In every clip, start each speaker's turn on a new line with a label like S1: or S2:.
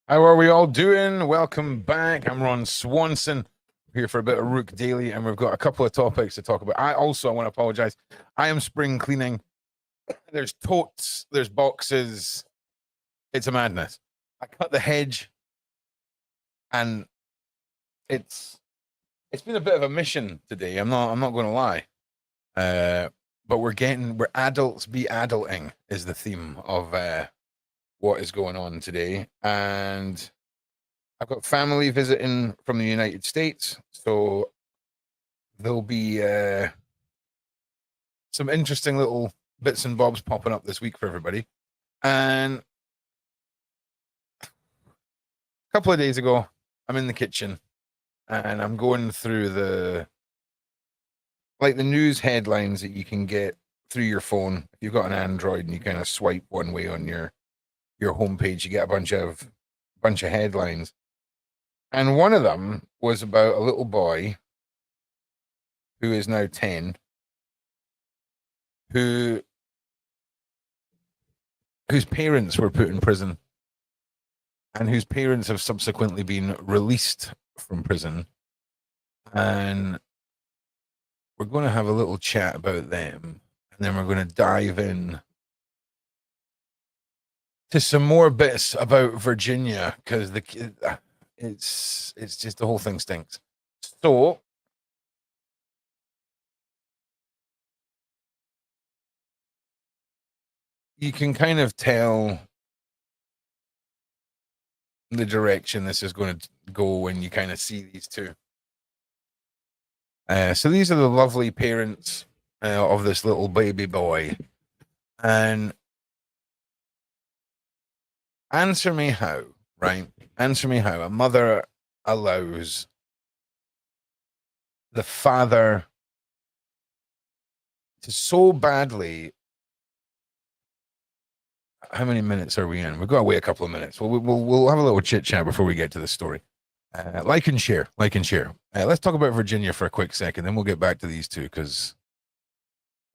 S1: How are we all doing? Welcome back. I'm Ron Swanson here for a bit of Rook Daily, and we've got a couple of topics to talk about. I want to apologize. I am spring cleaning. There's totes, there's boxes. It's a madness. I cut the hedge, and it's been a bit of a mission today. I'm not going to lie. But we're adults be adulting is the theme of what is going on today, and I've got family visiting from the United States, so there'll be some interesting little bits and bobs popping up this week for everybody. And a couple of days ago, I'm in the kitchen and I'm going through the news headlines that you can get through your phone. If you've got an Android and you kind of swipe one way on your homepage, you get a bunch of headlines. And one of them was about a little boy who is now 10, whose parents were put in prison and whose parents have subsequently been released from prison. And we're going to have a little chat about them, and then we're going to dive in to some more bits about Virginia, because it's just the whole thing stinks. So you can kind of tell the direction this is going to go when you kind of see these two. So these are the lovely parents of this little baby boy. And answer me how, right? Answer me how a mother allows the father to so badly. How many minutes are we in? We've got to wait a couple of minutes. We'll have a little chit chat before we get to the story. Like and share. Let's talk about Virginia for a quick second, then we'll get back to these two, because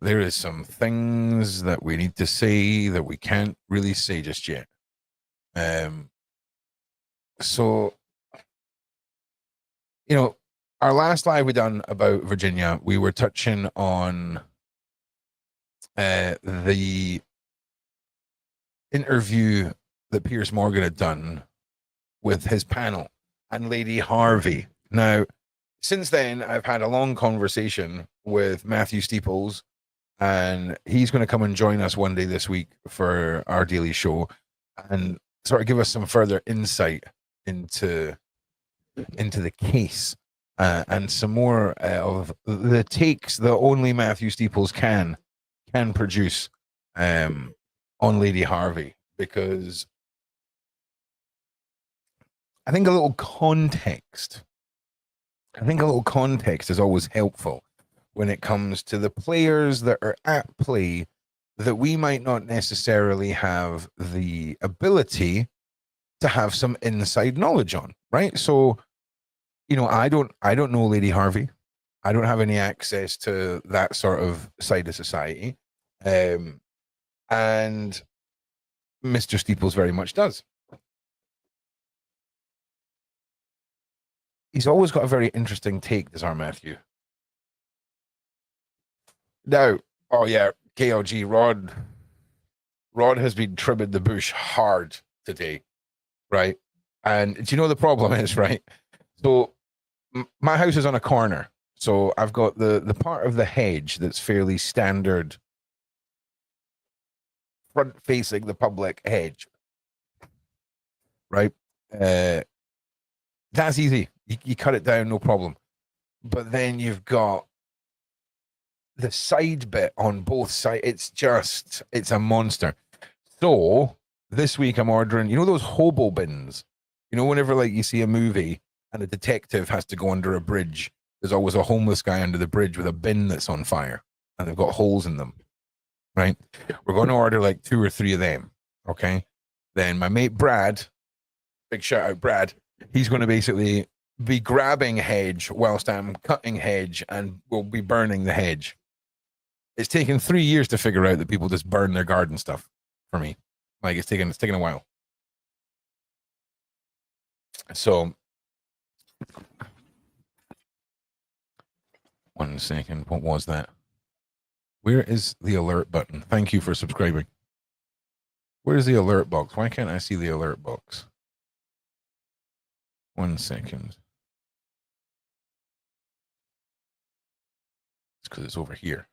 S1: there is some things that we need to say that we can't really say just yet. So, our last live we done about Virginia, we were touching on the interview that Piers Morgan had done with his panel and Lady Harvey. Now, since then, I've had a long conversation with Matthew Steeples, and he's going to come and join us one day this week for our daily show and sort of give us some further insight into the case and some more of the takes that only Matthew Steeples can produce on Lady Harvey, because I think a little context is always helpful when it comes to the players that are at play that we might not necessarily have the ability to have some inside knowledge on, right? So, I don't know Lady Harvey. I don't have any access to that sort of side of society. And Mr. Steeples very much does. He's always got a very interesting take, does our Matthew. Now, oh yeah, KLG Rod has been trimming the bush hard today, right? And do you know the problem is, right? So my house is on a corner, so I've got the part of the hedge that's fairly standard, front facing the public hedge, right? That's easy. You cut it down, no problem. But then you've got the side bit on both sides. It's a monster. So this week I'm ordering, those hobo bins. Whenever you see a movie and a detective has to go under a bridge, there's always a homeless guy under the bridge with a bin that's on fire and they've got holes in them, right? We're going to order 2 or 3 of them, okay? Then my mate Brad, big shout out Brad, he's going to basically be grabbing hedge whilst I'm cutting hedge, and we'll be burning the hedge. It's taken 3 years to figure out that people just burn their garden stuff for me. It's taken a while. So, 1 second. What was that? Where is the alert button? Thank you for subscribing. Where's the alert box? Why can't I see the alert box? 1 second. It's because it's over here.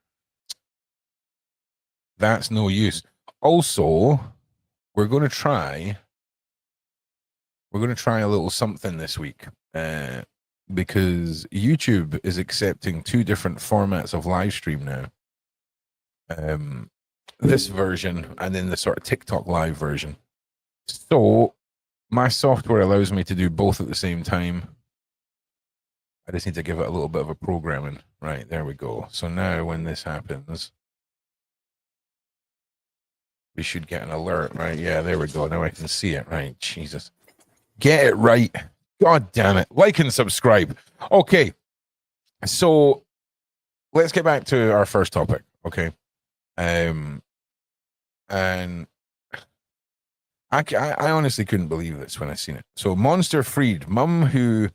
S1: That's no use. Also, we're going to try a little something this week because YouTube is accepting 2 different formats of live stream now. This version and then the sort of TikTok live version. So my software allows me to do both at the same time. I just need to give it a little bit of a programming. Right, there we go. So now when this happens, we should get an alert, right? Yeah, there we go. Now I can see it, right? Jesus. Get it right. God damn it. Like and subscribe. Okay. So let's get back to our first topic, okay? And I honestly couldn't believe this when I seen it. So Monster freed. Mum who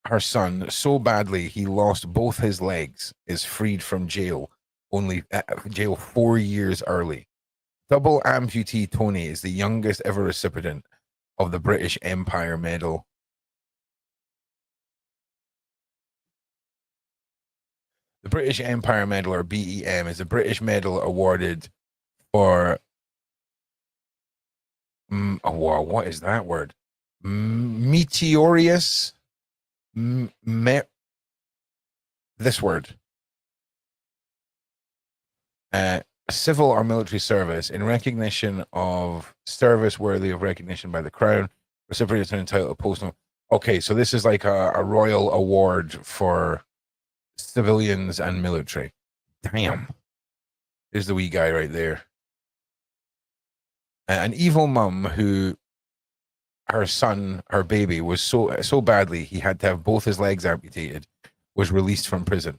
S1: her son so badly he lost both his legs is freed from jail, only jail 4 years early. Double amputee Tony is the youngest ever recipient of the British Empire Medal. The British Empire Medal, or BEM, is a British medal awarded for oh wow, what is that word? Meteorious this word. Civil or military service in recognition of service worthy of recognition by the Crown. Recipients are entitled to postal. Okay, so this is like a royal award for civilians and military. Damn. There's the wee guy right there. An evil mum who her son, her baby, was so badly he had to have both his legs amputated, was released from prison.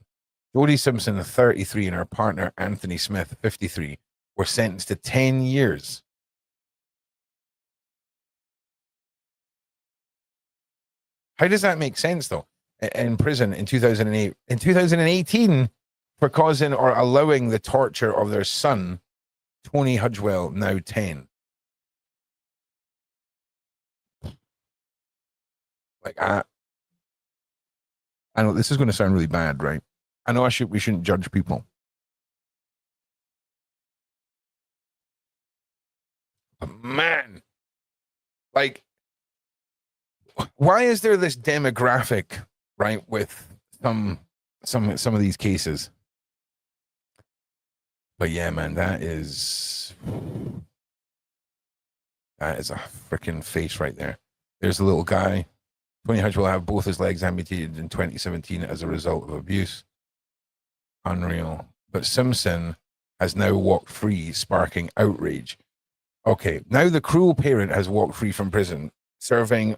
S1: Jodie Simpson, 33, and her partner, Anthony Smith, 53, were sentenced to 10 years. How does that make sense, though? In prison in 2008, in 2018, for causing or allowing the torture of their son, Tony Hudgwell, now 10. Like, I know this is going to sound really bad, right? I know we shouldn't judge people. But man, like, why is there this demographic, right, with some of these cases? But yeah, man, that is a freaking face right there. There's a little guy. Tony Hudge will have both his legs amputated in 2017 as a result of abuse. Unreal. But Simpson has now walked free, sparking outrage. Okay, now the cruel parent has walked free from prison, serving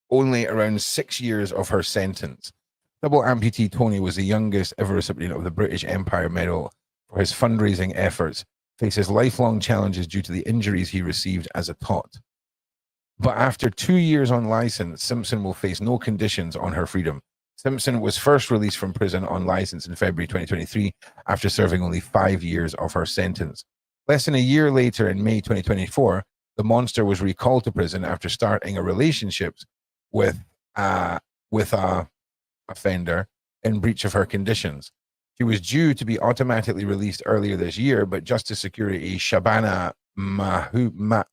S1: only around 6 years of her sentence. Double amputee Tony was the youngest ever recipient of the British Empire Medal for his fundraising efforts, faces lifelong challenges due to the injuries he received as a tot. But after 2 years on license, Simpson will face no conditions on her freedom. Simpson was first released from prison on license in February 2023 after serving only 5 years of her sentence. Less than a year later, in May 2024, the monster was recalled to prison after starting a relationship with a offender in breach of her conditions. She was due to be automatically released earlier this year, but Justice Secretary Shabana Mahmood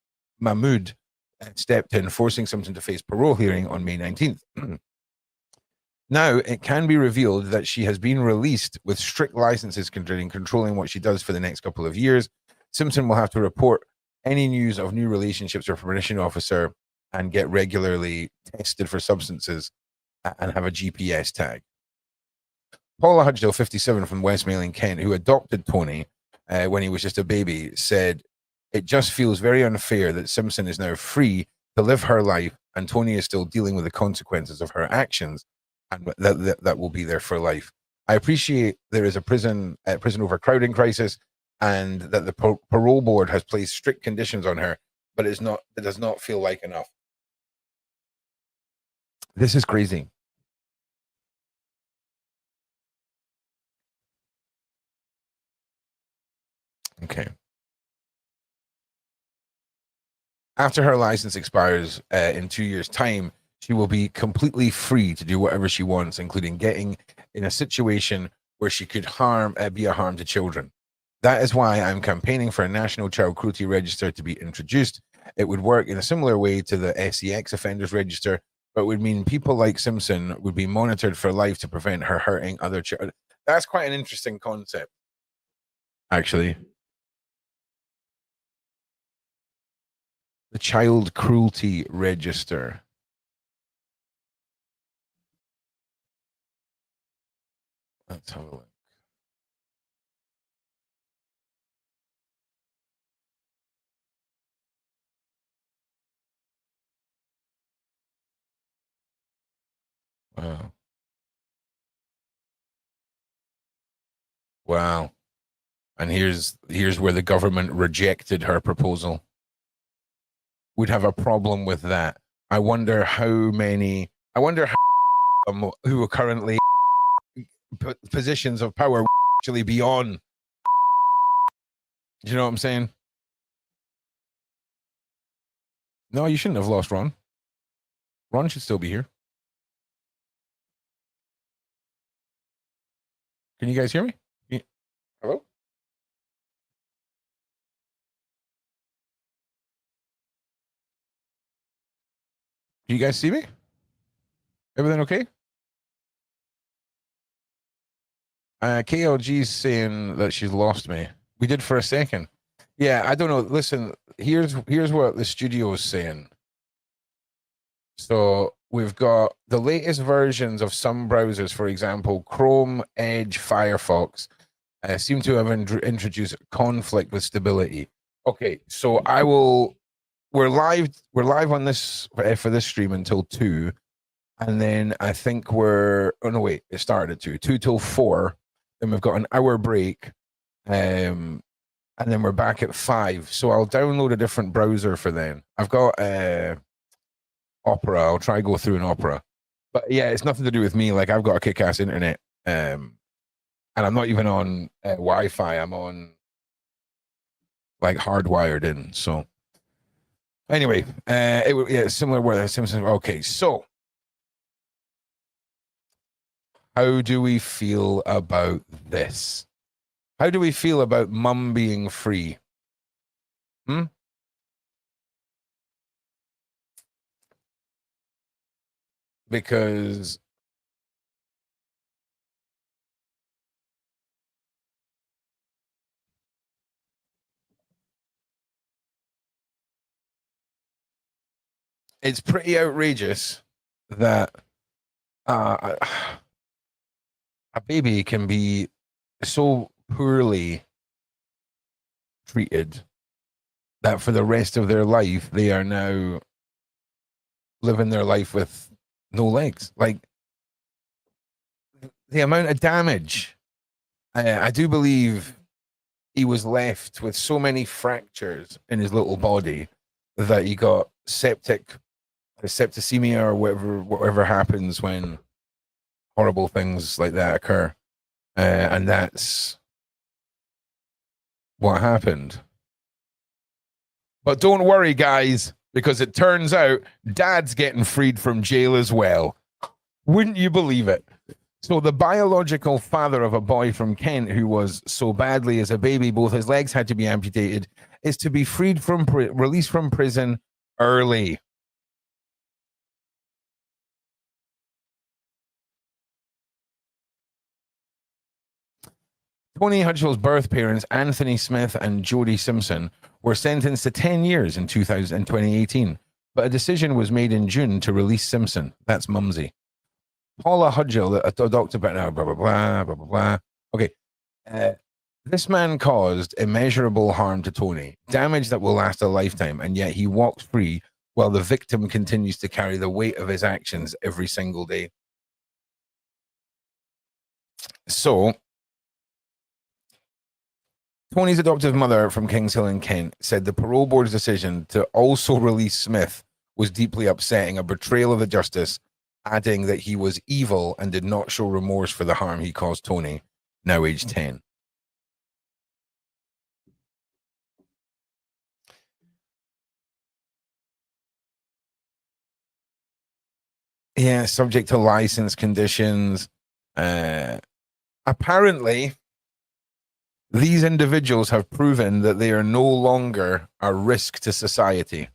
S1: stepped in, forcing Simpson to face parole hearing on May 19th. Now, it can be revealed that she has been released with strict licenses controlling what she does for the next couple of years. Simpson will have to report any news of new relationships with a probation officer and get regularly tested for substances and have a GPS tag. Paula Hudgdale, 57, from Westmaling, Kent, who adopted Tony when he was just a baby, said, "It just feels very unfair that Simpson is now free to live her life and Tony is still dealing with the consequences of her actions, and that will be there for life. I appreciate there is a prison overcrowding crisis and that the parole board has placed strict conditions on her, but it does not feel like enough." This is crazy. Okay. After her license expires in 2 years' time, she will be completely free to do whatever she wants, including getting in a situation where she could be a harm to children. That is why I'm campaigning for a national child cruelty register to be introduced. It would work in a similar way to the SEX offenders register, but would mean people like Simpson would be monitored for life to prevent her hurting other children. That's quite an interesting concept, actually. The child cruelty register. Let's have a look. Wow. Wow. And here's where the government rejected her proposal. Would have a problem with that. I wonder how who are currently positions of power actually be on. Do you know what I'm saying? No, you shouldn't have lost Ron. Ron should still be here. Can you guys hear me? Hello? Do you guys see me? Everything okay? KLG's saying that she's lost me. We did for a second. Yeah, I don't know. Listen, here's what the studio is saying. So we've got the latest versions of some browsers, for example, Chrome, Edge, Firefox, seem to have introduced conflict with stability. Okay, so we're live on this for this stream until 2, and then I think it started at 2 till 4. Then we've got an hour break, and then we're back at 5. So I'll download a different browser for then. I've got Opera. I'll try go through an Opera, but yeah, it's nothing to do with me. Like, I've got a kick-ass internet, and I'm not even on Wi-Fi. I'm on like hardwired in. So anyway, similar where Simpson. Okay, so how do we feel about this? How do we feel about mum being free? Because it's pretty outrageous that a baby can be so poorly treated that for the rest of their life they are now living their life with no legs. Like, the amount of damage. I do believe he was left with so many fractures in his little body that he got septicemia or whatever happens when horrible things like that occur, and that's what happened. But don't worry, guys, because it turns out Dad's getting freed from jail as well. Wouldn't you believe it? So the biological father of a boy from Kent who was so badly as a baby both his legs had to be amputated is to be freed from released from prison early. Tony Hutchell's birth parents, Anthony Smith and Jodie Simpson, were sentenced to 10 years in 2018, but a decision was made in June to release Simpson. That's Mumsy. Paula Hudgell, a doctor, blah, blah, blah, blah, blah, blah, blah. Okay. This man caused immeasurable harm to Tony, damage that will last a lifetime, and yet he walks free while the victim continues to carry the weight of his actions every single day. So, Tony's adoptive mother from Kings Hill in Kent said the parole board's decision to also release Smith was deeply upsetting, a betrayal of the justice, adding that he was evil and did not show remorse for the harm he caused Tony, now aged 10. Yeah, subject to license conditions. Apparently, these individuals have proven that they are no longer a risk to society.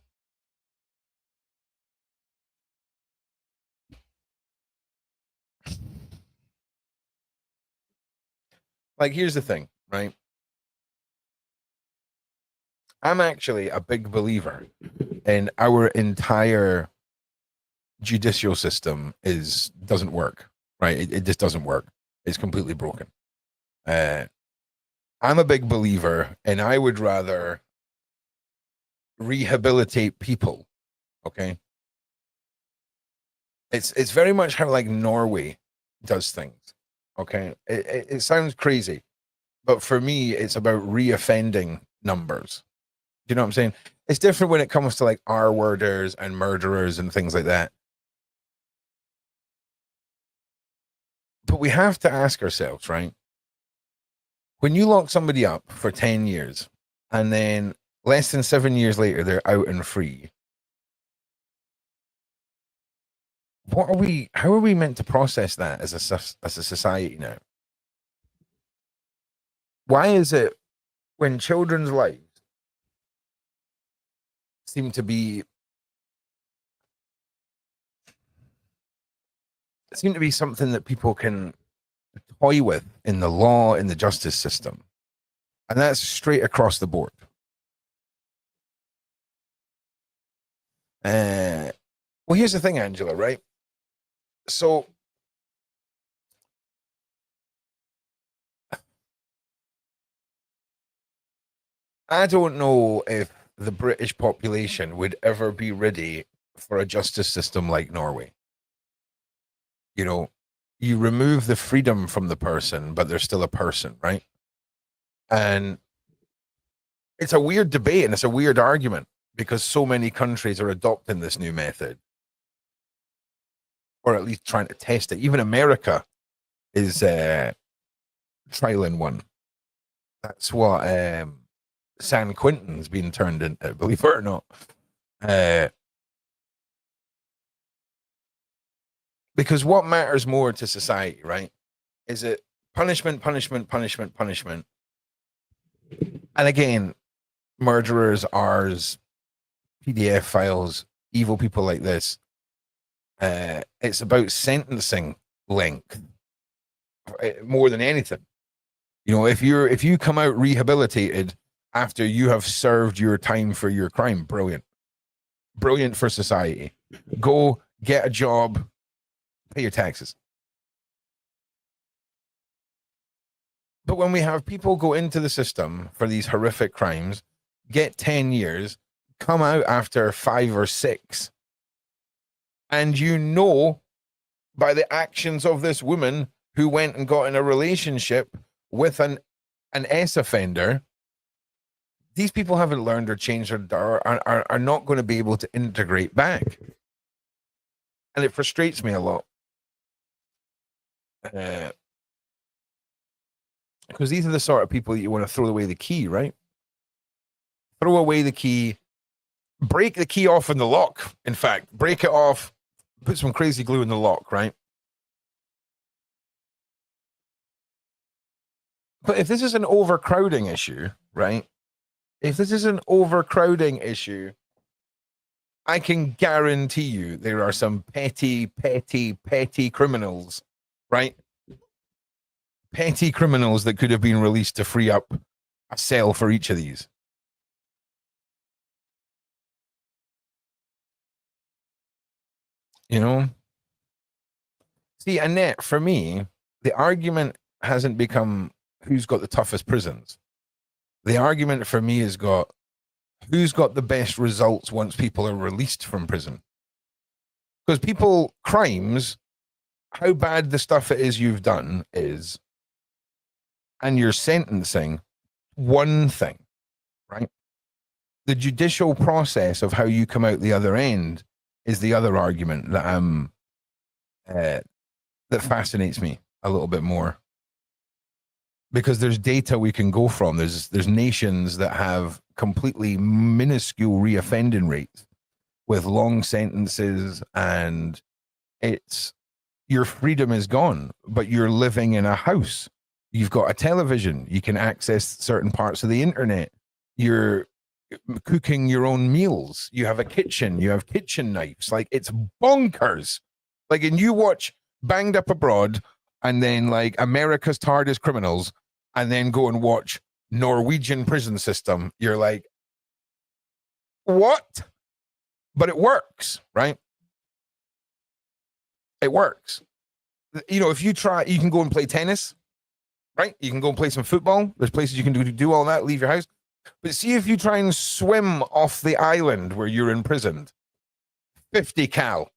S1: Like, here's the thing, right? I'm actually a big believer in our entire judicial system doesn't work, right? It just doesn't work. It's completely broken. I'm a big believer, and I would rather rehabilitate people. Okay, it's very much how like Norway does things. Okay, it sounds crazy, but for me, it's about reoffending numbers. Do you know what I'm saying? It's different when it comes to like R-worders and murderers and things like that. But we have to ask ourselves, right? When you lock somebody up for 10 years and then less than 7 years later, they're out and free. How are we meant to process that as a society now? Why is it when children's lives seem to be something that people can toy with in the law, in the justice system, and that's straight across the board. Well, here's the thing, Angela, right? So I don't know if the British population would ever be ready for a justice system like Norway. You know, you remove the freedom from the person, but they're still a person, right? And it's a weird debate and it's a weird argument because so many countries are adopting this new method, or at least trying to test it. Even America is trialing one. That's what San Quentin's been turned into, believe it or not. Because what matters more to society, right? Is it punishment, punishment, punishment, punishment? And again, murderers, R's, PDF files, evil people like this. It's about sentencing length more than anything. You know, if you come out rehabilitated after you have served your time for your crime, brilliant for society. Go get a job, pay your taxes. But when we have people go into the system for these horrific crimes, get 10 years, come out after 5 or 6, and you know by the actions of this woman who went and got in a relationship with an S offender, these people haven't learned or changed or are not going to be able to integrate back. And it frustrates me a lot. Because these are the sort of people that you want to throw away the key, right? Throw away the key, break the key off in the lock. In fact, break it off, put some crazy glue in the lock, right? But if this is an overcrowding issue, right? If this is an overcrowding issue, I can guarantee you there are some petty criminals, right? Petty criminals that could have been released to free up a cell for each of these. You know? See, Annette, for me, the argument hasn't become who's got the toughest prisons. The argument for me has got who's got the best results once people are released from prison. Because crimes, how bad the stuff it is you've done is, and you're sentencing, one thing, right? The judicial process of how you come out the other end is the other argument that I'm that fascinates me a little bit more, because there's data we can go from. There's nations that have completely minuscule reoffending rates with long sentences, and it's your freedom is gone, but you're living in a house. You've got a television. You can access certain parts of the internet. You're cooking your own meals. You have a kitchen. You have kitchen knives. Like, it's bonkers. Like, and you watch Banged Up Abroad and then like America's Hardest Criminals and then go and watch Norwegian prison system. You're like, what? But it works, right? It works. You know, if you try, you can go and play tennis, right? You can go and play some football. There's places you can do all that, leave your house. But see if you try and swim off the island where you're imprisoned. 50 cal.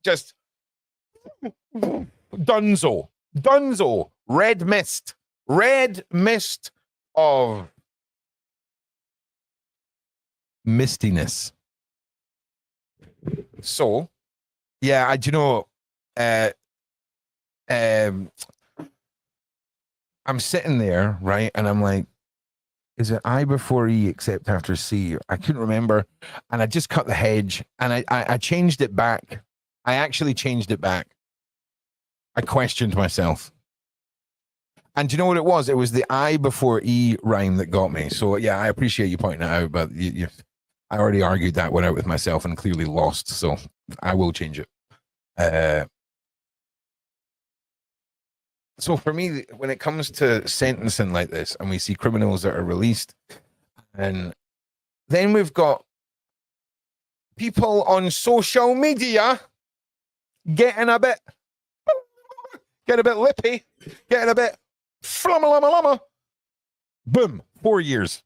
S1: Just dunzo. Red mist of mistiness. So, yeah, I'm sitting there, right? And I'm like, is it I before E except after C? I couldn't remember. And I just cut the hedge and I changed it back. I actually changed it back. I questioned myself. And do you know what it was? It was the I before E rhyme that got me. So yeah, I appreciate you pointing it out, but I already argued that one out with myself and clearly lost. So I will change it. So for me, when it comes to sentencing like this, and we see criminals that are released, and then we've got people on social media getting a bit lippy, getting a bit flumma. Boom, 4 years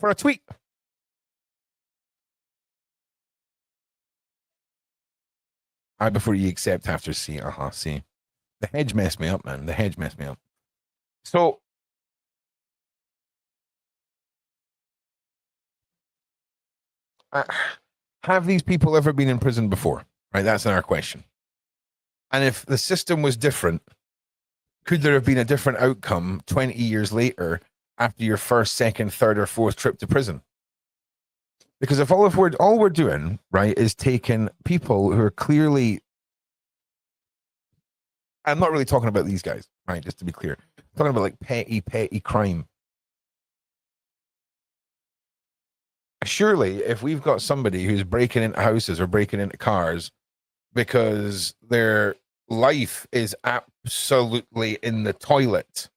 S1: for a tweet. I before you accept after C. See. The hedge messed me up, man. The hedge messed me up. So, have these people ever been in prison before? Right, that's our question. And if the system was different, could there have been a different outcome 20 years later after your first, second, third, or fourth trip to prison? Because if all we're doing, right, is taking people who are clearly, I'm not really talking about these guys, right? Just to be clear, I'm talking about like petty crime. Surely, if we've got somebody who's breaking into houses or breaking into cars because their life is absolutely in the toilet,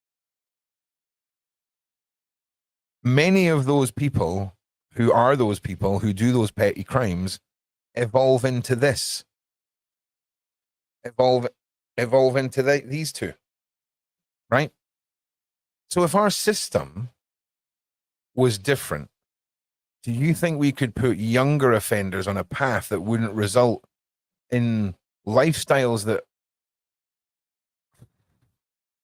S1: many of those people who are those people who do those petty crimes evolve into this. Evolve into these two, right? So if our system was different, do you think we could put younger offenders on a path that wouldn't result in lifestyles that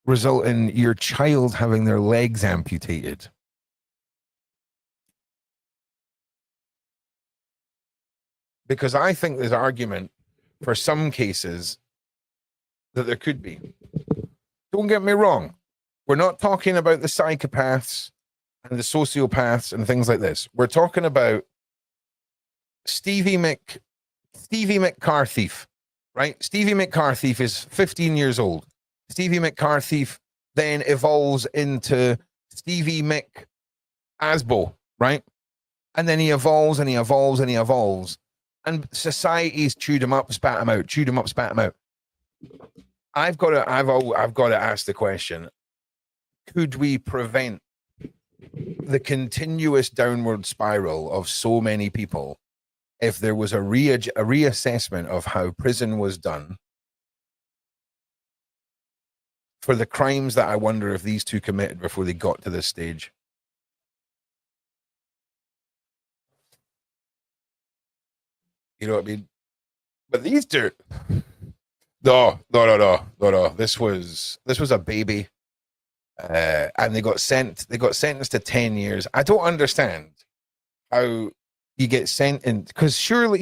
S1: result in your child having their legs amputated? Because I think there's argument for some cases that there could be. Don't get me wrong. We're not talking about the psychopaths and the sociopaths and things like this. We're talking about Stevie McCarthief, right? Stevie McCarthief is 15 years old. Stevie McCarthief then evolves into Stevie McAsbo, right? And then he evolves and he evolves and he evolves. And society's chewed him up, spat him out. I've got to ask the question: could we prevent the continuous downward spiral of so many people if there was a reassessment of how prison was done for the crimes that I wonder if these two committed before they got to this stage? You know what I mean? But these two, no. This was a baby, and they got sentenced to 10 years. I don't understand how you get sent in, because surely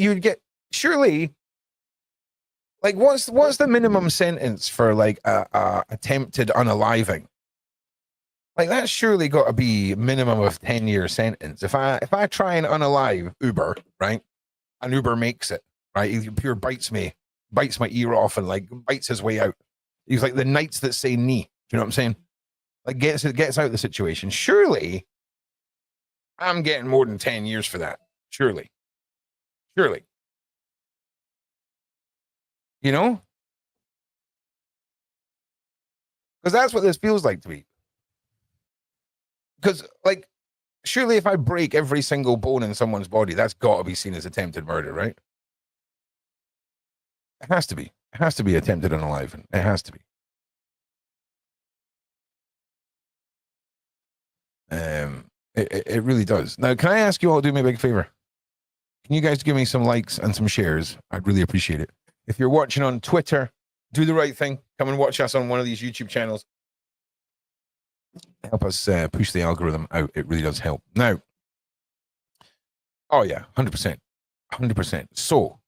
S1: Like, what's the minimum sentence for like a attempted unaliving? Like, that's surely got to be minimum of 10-year sentence. If I try and unalive Uber, right, and Uber makes it, right, he pure bites my ear off and like bites his way out. He's like the knights that say knee. Do you know what I'm saying? Like, gets out of the situation. Surely, I'm getting more than 10 years for that. Surely. You know? Because that's what this feels like to me. Because, like, surely if I break every single bone in someone's body, that's got to be seen as attempted murder, right? It has to be. It has to be attempted unaliving. It has to be. It really does. Now, can I ask you all to do me a big favor? Can you guys give me some likes and some shares? I'd really appreciate it. If you're watching on Twitter, do the right thing. Come and watch us on one of these YouTube channels. Help us push the algorithm out. It really does help. Now, oh yeah, 100%. 100%. So,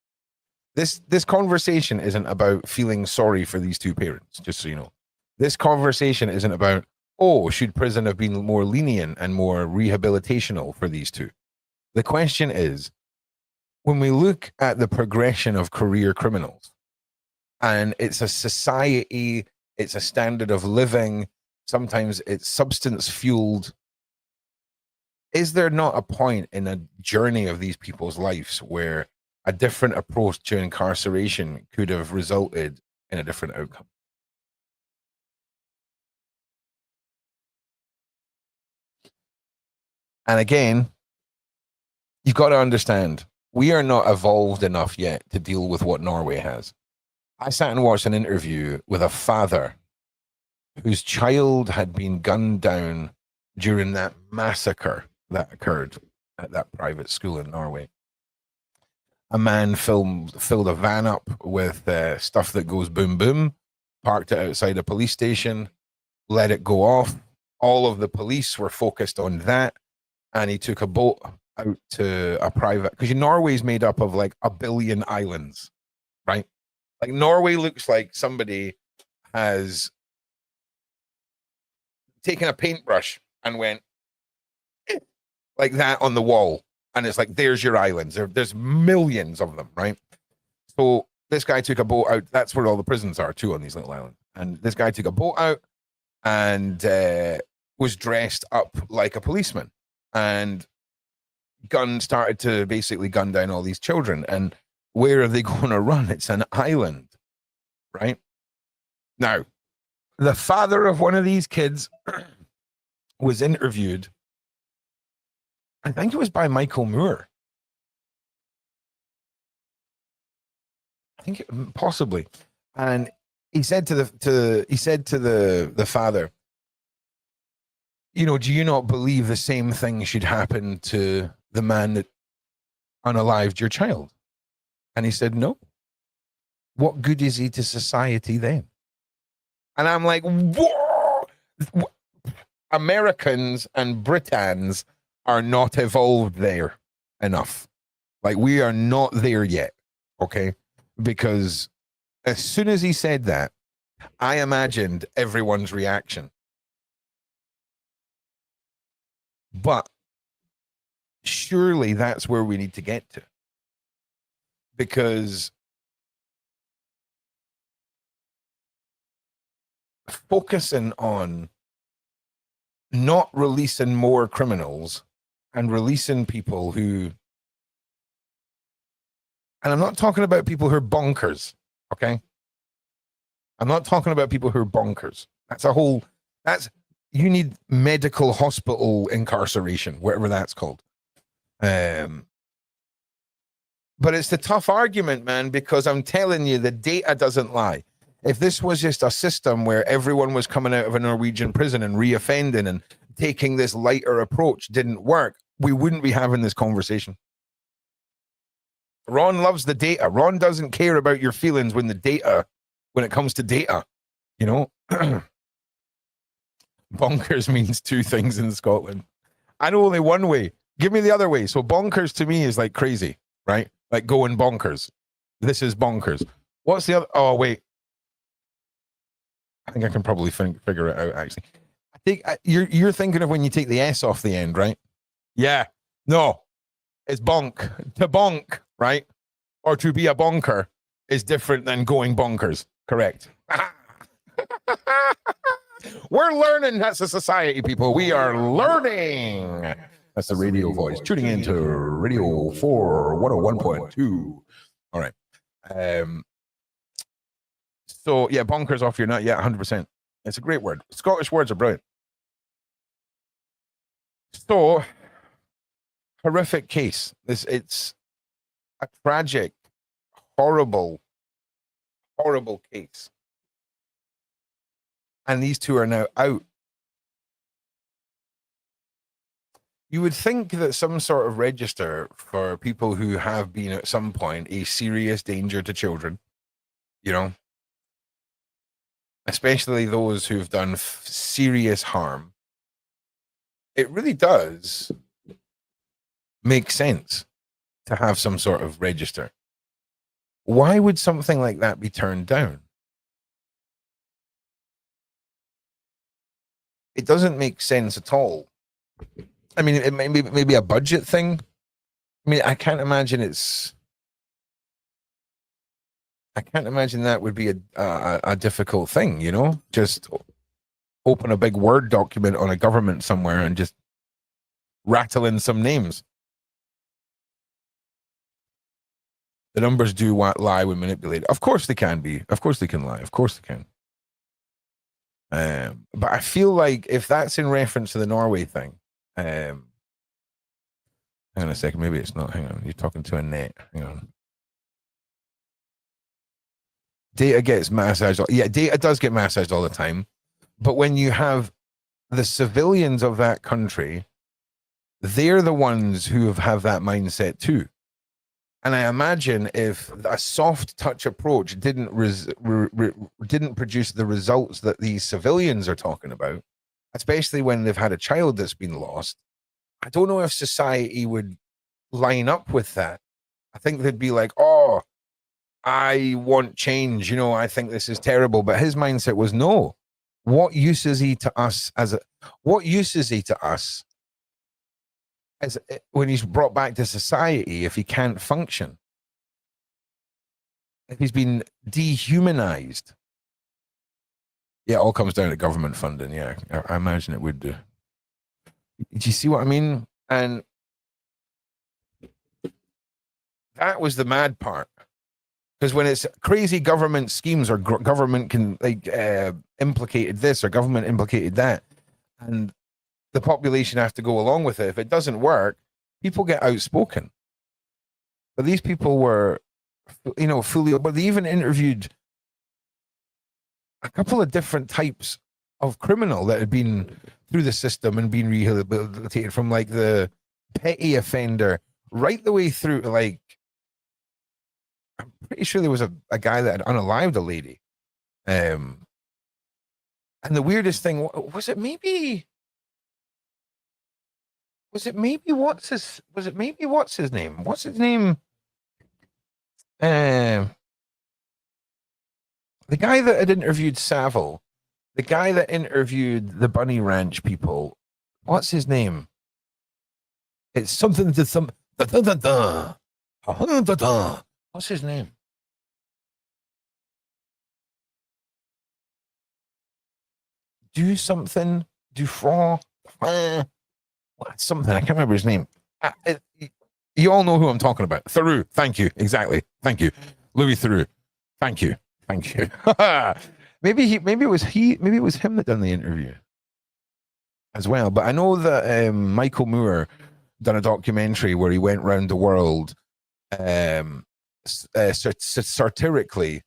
S1: this conversation isn't about feeling sorry for these two parents, just so you know. This conversation isn't about, oh, should prison have been more lenient and more rehabilitational for these two? The question is, when we look at the progression of career criminals, and it's a society, it's a standard of living, sometimes it's substance fueled, is there not a point in a journey of these people's lives where a different approach to incarceration could have resulted in a different outcome? And again, you've got to understand, we are not evolved enough yet to deal with what Norway has. I sat and watched an interview with a father whose child had been gunned down during that massacre that occurred at that private school in Norway. A man filled a van up with stuff that goes boom boom, parked it outside a police station, let it go off. All of the police were focused on that, and he took a boat out to a private, because Norway's made up of like 1 billion islands, right? Like, Norway looks like somebody has taken a paintbrush and went like that on the wall, and it's like, there's your islands. There's millions of them, right? So this guy took a boat out. That's where all the prisons are too, on these little islands. And this guy took a boat out and was dressed up like a policeman, and started to basically gun down all these children. And where are they going to run? It's an island, right? Now, the father of one of these kids was interviewed, I think it was by Michael Moore. I think possibly. And he said to the father, you know, do you not believe the same thing should happen to the man that unalived your child? And he said, no. What good is he to society then? And I'm like, whoa! Americans and Britons are not evolved there enough. Like, we are not there yet, okay? Because as soon as he said that, I imagined everyone's reaction. But surely that's where we need to get to. Because focusing on not releasing more criminals and releasing people who, and I'm not talking about people who are bonkers, okay? I'm not talking about people who are bonkers. You need medical hospital incarceration, whatever that's called. But it's the tough argument, man, because I'm telling you, the data doesn't lie. If this was just a system where everyone was coming out of a Norwegian prison and reoffending and taking this lighter approach didn't work, we wouldn't be having this conversation. Ron loves the data. Ron doesn't care about your feelings when it comes to data, you know? Bonkers means two things in Scotland. I know only one way. Give me the other way. So bonkers to me is like crazy, right? Like going bonkers. This is bonkers. What's the other? Oh, wait. I think I can probably figure it out, actually. I think you're thinking of when you take the S off the end, right? Yeah. No, it's bonk. To bonk, right? Or to be a bonker is different than going bonkers. Correct. We're learning as a society, people. We are learning. That's the radio voice. Tuning into Radio 4 101.2. All right. So, yeah, bonkers off your nut. Yeah, 100%. It's a great word. Scottish words are brilliant. So, horrific case. It's a tragic, horrible case. And these two are now out. You would think that some sort of register for people who have been at some point a serious danger to children, you know, especially those who've done serious harm, it really does make sense to have some sort of register. Why would something like that be turned down? It doesn't make sense at all. I mean, it may be a budget thing. I mean, I can't imagine that would be a difficult thing, you know? Just open a big Word document on a government somewhere and just rattle in some names. The numbers do lie when manipulated. Of course they can be. Of course they can lie. Of course they can. But I feel like if that's in reference to the Norway thing, hang on a second. Maybe it's not. Hang on. You're talking to a net. Hang on. Data gets massaged. Yeah, data does get massaged all the time. But when you have the civilians of that country, they're the ones who have that mindset too. And I imagine if a soft touch approach didn't produce the results that these civilians are talking about, especially when they've had a child that's been lost, I don't know if society would line up with that. I think they'd be like, oh, I want change. You know, I think this is terrible. But his mindset was, no, what use is he to us as when he's brought back to society if he can't function, if he's been dehumanized? Yeah, it all comes down to government funding. Yeah, I imagine it would do. Do you see what I mean? And that was the mad part. Because when it's crazy government schemes or government can implicated this or government implicated that, and the population have to go along with it. If it doesn't work, people get outspoken. But these people were, you know, but they even interviewed a couple of different types of criminal that had been through the system and been rehabilitated, from like the petty offender right the way through, like, I'm pretty sure there was a guy that had unalived a lady. And the weirdest thing was it maybe what's his name? What's his name? The guy that had interviewed Savile, the guy that interviewed the Bunny Ranch people, what's his name? It's something to some. What's his name? Do something. Giuffre. Something. I can't remember his name. You all know who I'm talking about. Theroux. Thank you. Exactly. Thank you. Louis Theroux. Thank you. Thank you. maybe it was him that done the interview as well. But I know that Michael Moore done a documentary where he went around the world satirically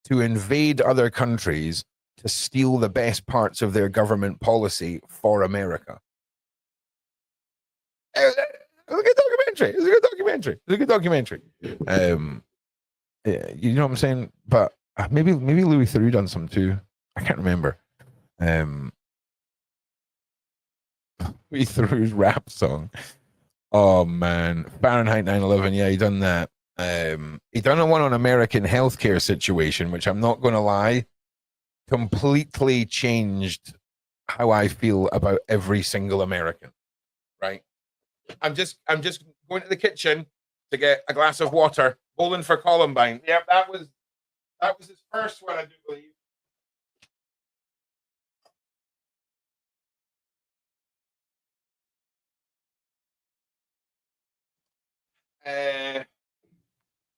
S1: to invade other countries to steal the best parts of their government policy for America. It's a good documentary. Yeah, you know what I'm saying? But maybe Louis Theroux done some too. I can't remember. Louis Theroux's rap song. Oh man, Fahrenheit 9/11. Yeah, he done that. He done one on American healthcare situation, which I'm not going to lie, completely changed how I feel about every single American. Right? I'm just going to the kitchen to get a glass of water. Bowling for Columbine. Yep, that was his first one, I do believe. And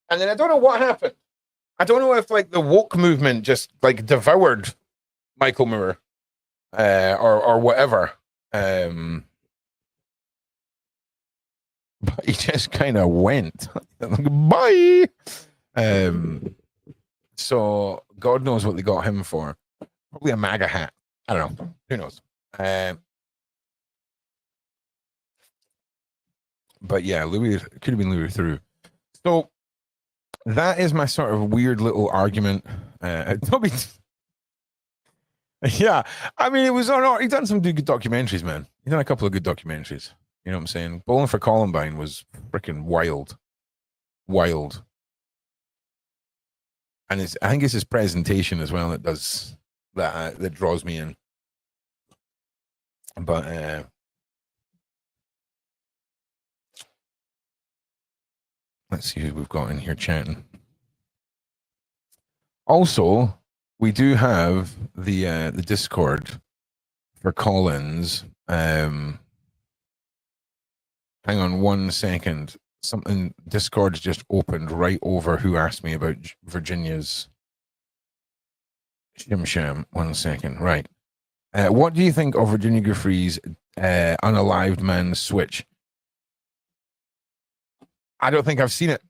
S1: then I don't know what happened. I don't know if like the woke movement just like devoured Michael Moore or whatever. But he just kind of went. Bye. So God knows what they got him for. Probably a MAGA hat. I don't know. Who knows? But yeah, Louis could have been Louis through. So that is my sort of weird little argument. Yeah, I mean, it was on. He done some good documentaries, man. He done a couple of good documentaries. You know what I'm saying? Bowling for Columbine was freaking wild, wild. And I think it's his presentation as well that does that that draws me in. But let's see who we've got in here chatting. Also, we do have the Discord for Collins. Hang on 1 second. Something Discord's just opened right over who asked me about Virginia's Shim Sham. 1 second. Right. What do you think of Virginia Giuffre's unalived man switch? I don't think I've seen it.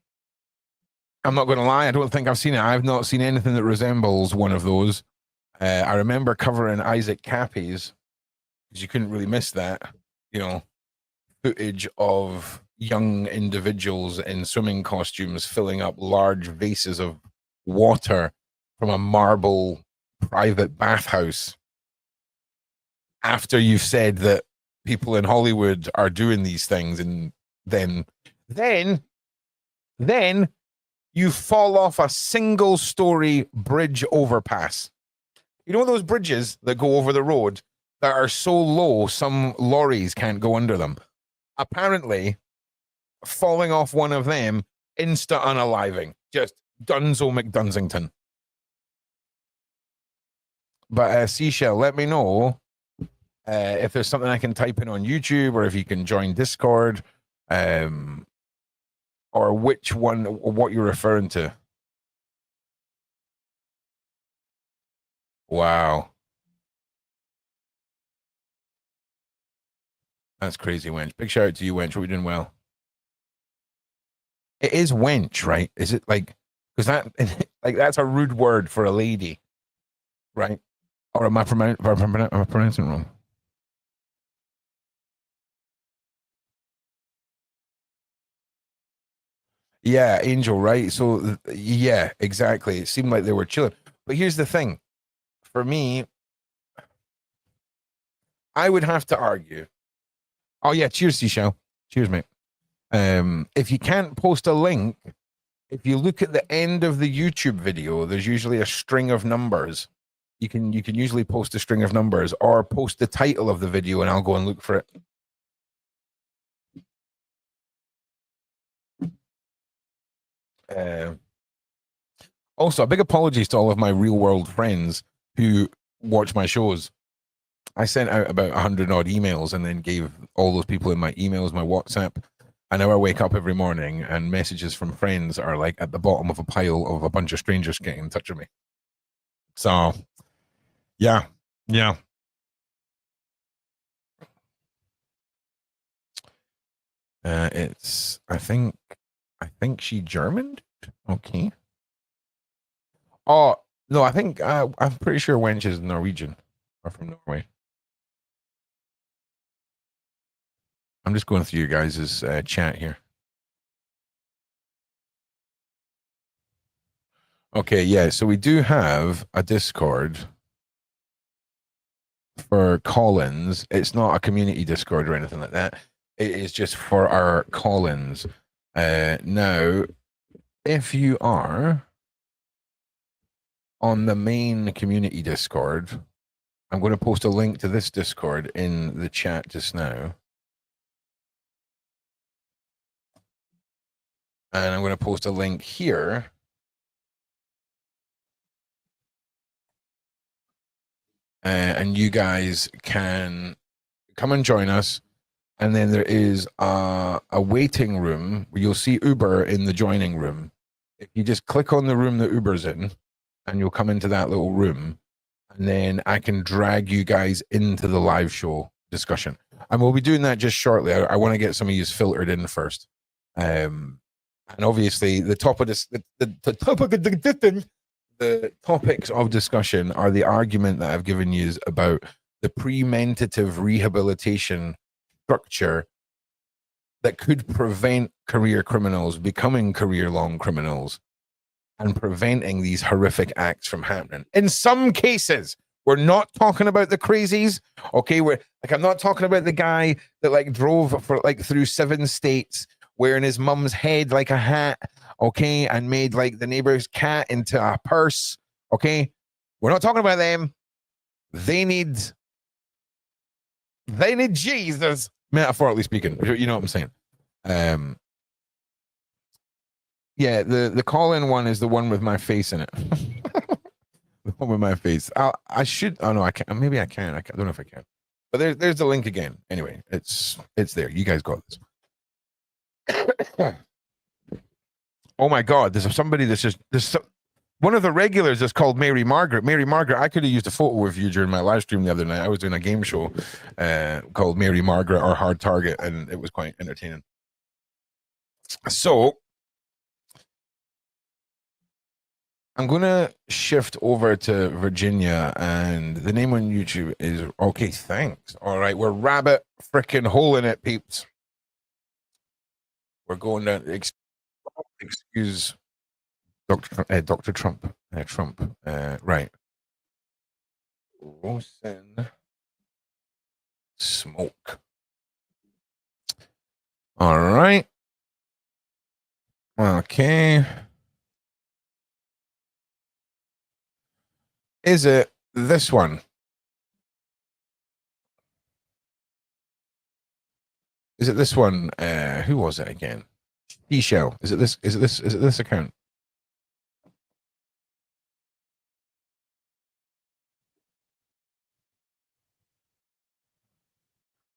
S1: I'm not going to lie. I don't think I've seen it. I've not seen anything that resembles one of those. I remember covering Isaac Cappy's, because you couldn't really miss that, you know, footage of young individuals in swimming costumes filling up large vases of water from a marble private bathhouse. After you've said that people in Hollywood are doing these things, and then you fall off a single story bridge overpass. You know those bridges that go over the road that are so low some lorries can't go under them? Apparently, falling off one of them, insta unaliving. Just Dunzo McDunsington. But Seashell, let me know if there's something I can type in on YouTube, or if you can join Discord, or which one, or what you're referring to. Wow. That's crazy, Wench. Big shout out to you, Wench. We're doing well. It is wench, right? Is it like, because that, like, that's a rude word for a lady, right? Or am I pronouncing it wrong? Yeah, Angel, right? So, yeah, exactly. It seemed like they were chilling. But here's the thing. For me, I would have to argue. Oh, yeah. Cheers, Seashell. Cheers, mate. If you can't post a link, if you look at the end of the YouTube video, there's usually a string of numbers. You can usually post a string of numbers, or post the title of the video, and I'll go and look for it. Also, a big apologies to all of my real world friends who watch my shows. I sent out about 100 odd emails, and then gave all those people in my emails my WhatsApp. And now I wake up every morning and messages from friends are like at the bottom of a pile of a bunch of strangers getting in touch with me. So, yeah. It's I think she German. Okay. Oh no, I think I'm pretty sure Wench is Norwegian, or from Norway. I'm just going through you guys' chat here. Okay, yeah. So we do have a Discord for call-ins. It's not a community Discord or anything like that. It is just for our call-ins. Now, if you are on the main community Discord, I'm going to post a link to this Discord in the chat just now. And I'm going to post a link here. And you guys can come and join us. And then there is a waiting room where you'll see Uber in the joining room. If you just click on the room that Uber's in, and you'll come into that little room, and then I can drag you guys into the live show discussion. And we'll be doing that just shortly. I want to get some of you filtered in first. And obviously, the top of this, the topics of discussion are the argument that I've given you about the prementative rehabilitation structure that could prevent career criminals becoming career-long criminals and preventing these horrific acts from happening. In some cases, we're not talking about the crazies, okay? We're like, I'm not talking about the guy that like drove for like through 7 states wearing his mum's head like a hat, okay, and made like the neighbor's cat into a purse, okay? We're not talking about them. They need Jesus, metaphorically speaking. You know what I'm saying? Yeah, the call-in one is the one with my face in it. The one with my face. I should. Oh no, I can't. Maybe I can. I don't know if I can. But there's the link again. Anyway, it's there. You guys got this. Oh my God! There's somebody that's just one of the regulars is called Mary Margaret. Mary Margaret. I could have used a photo of you during my live stream the other night. I was doing a game show called Mary Margaret or Hard Target, and it was quite entertaining. So I'm going to shift over to Virginia, and the name on YouTube is, okay, thanks. All right, we're rabbit freaking holing it, peeps. We're going down, excuse Dr. Trump, right. Rosen Smoke. All right. Okay. Is it this one? Is it this one? Who was it again? Judicial. Is it this account?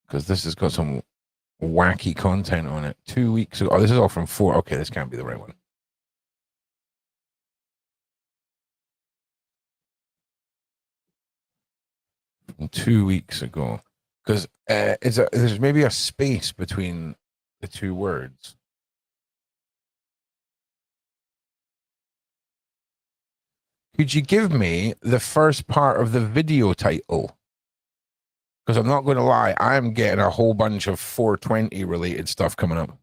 S1: Because this has got some wacky content on it. 2 weeks ago. Oh, this is all from 4. Okay, this can't be the right one. From 2 weeks ago. Because there's maybe a space between the 2 words. Could you give me the first part of the video title? Because I'm not going to lie, I'm getting a whole bunch of 420 related stuff coming up.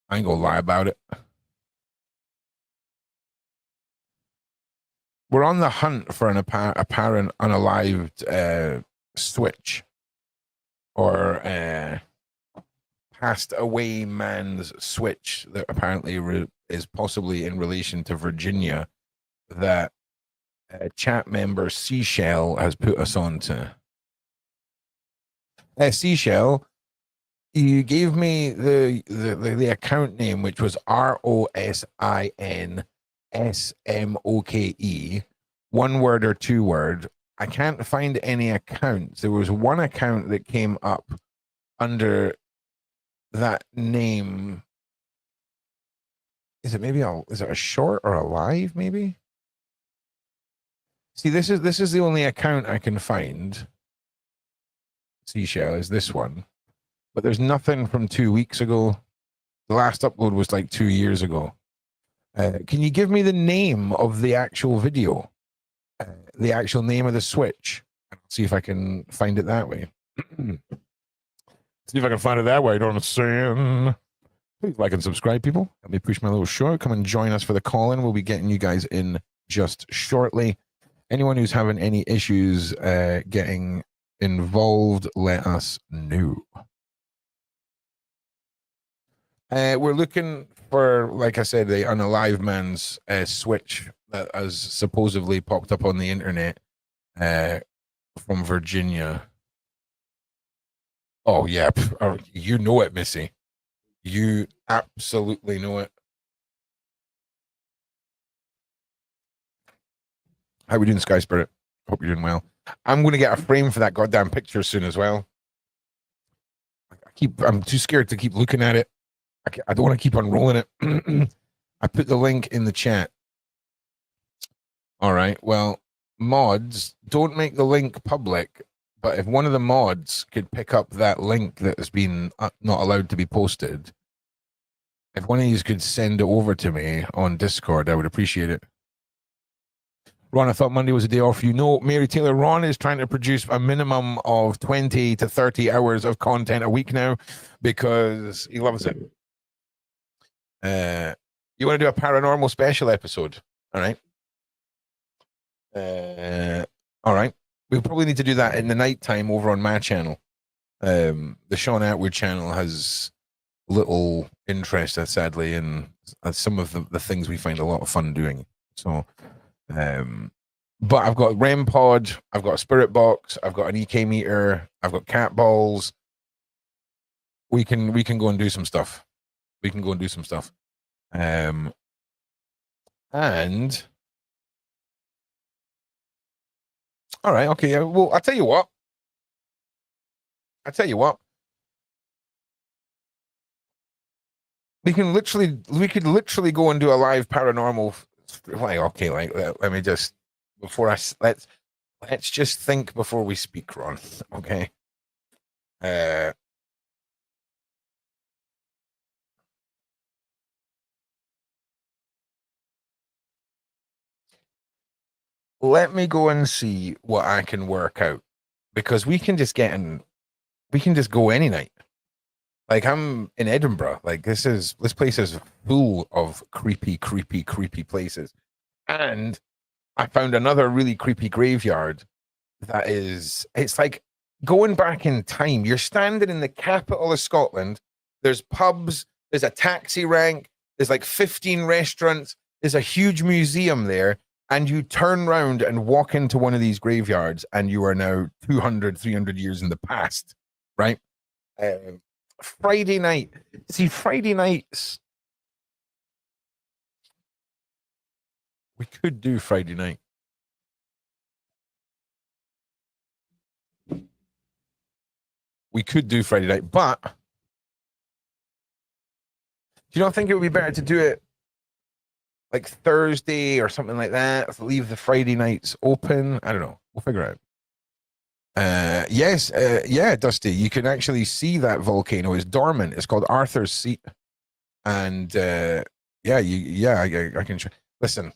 S1: I ain't going to lie about it. We're on the hunt for an apparent unalived switch or passed away man's switch that apparently is possibly in relation to Virginia that chat member Seashell has put us on to. Seashell, you gave me the account name, which was ROSINSMOKE, 1 word or 2 word. I can't find any accounts. There was one account that came up under that name. Is it a short or a live maybe? See, this is the only account I can find. Seashell is this one, but there's nothing from 2 weeks ago. The last upload was like 2 years ago. Can you give me the name of the actual video? The actual name of the switch? See if I can find it that way. See if I can find it that way. You know what I'm saying? Please like and subscribe, people. Let me push my little show. Come and join us for the call-in. We'll be getting you guys in just shortly. Anyone who's having any issues getting involved, let us know. We're looking for, like I said, the unalive man's switch that has supposedly popped up on the internet from Virginia. Oh yeah, you know it, Missy. You absolutely know it. How we doing, Sky Spirit? Hope you're doing well. I'm going to get a frame for that goddamn picture soon as well. I'm too scared to keep looking at it. I don't want to keep unrolling it. I put the link in the chat. All right. Well, mods, don't make the link public, but if one of the mods could pick up that link that has been not allowed to be posted, if one of you could send it over to me on Discord, I would appreciate it. Ron, I thought Monday was a day off. You know, Mary Taylor, Ron is trying to produce a minimum of 20 to 30 hours of content a week now because he loves it. You want to do a paranormal special episode? All right. All right. We'll probably need to do that in the nighttime over on my channel. The Sean Atwood channel has little interest, sadly, in some of the things we find a lot of fun doing. So, but I've got REM pod, I've got a spirit box, I've got an EK meter, I've got cat balls. We can go and do some stuff. We can go and do some stuff. And all right, okay. Well, I'll tell you what. We could literally go and do a live paranormal. Like, okay, like let me just before I let's just think before we speak, Ron. Okay. Let me go and see what I can work out because we can just go any night. Like I'm in Edinburgh. Like this place is full of creepy places. And I found another really creepy graveyard it's like going back in time. You're standing in the capital of Scotland. There's pubs, there's a taxi rank, there's like 15 restaurants, there's a huge museum there. And you turn around and walk into one of these graveyards and you are now 200, 300 years in the past, right? Friday night. See, Friday nights. We could do Friday night. We could do Friday night, but do you not think it would be better to do it like Thursday or something like that? Leave the Friday nights open. I don't know. We'll figure it out. Yes, yeah, Dusty. You can actually see that volcano is dormant. It's called Arthur's Seat, and yeah, I can. Listen,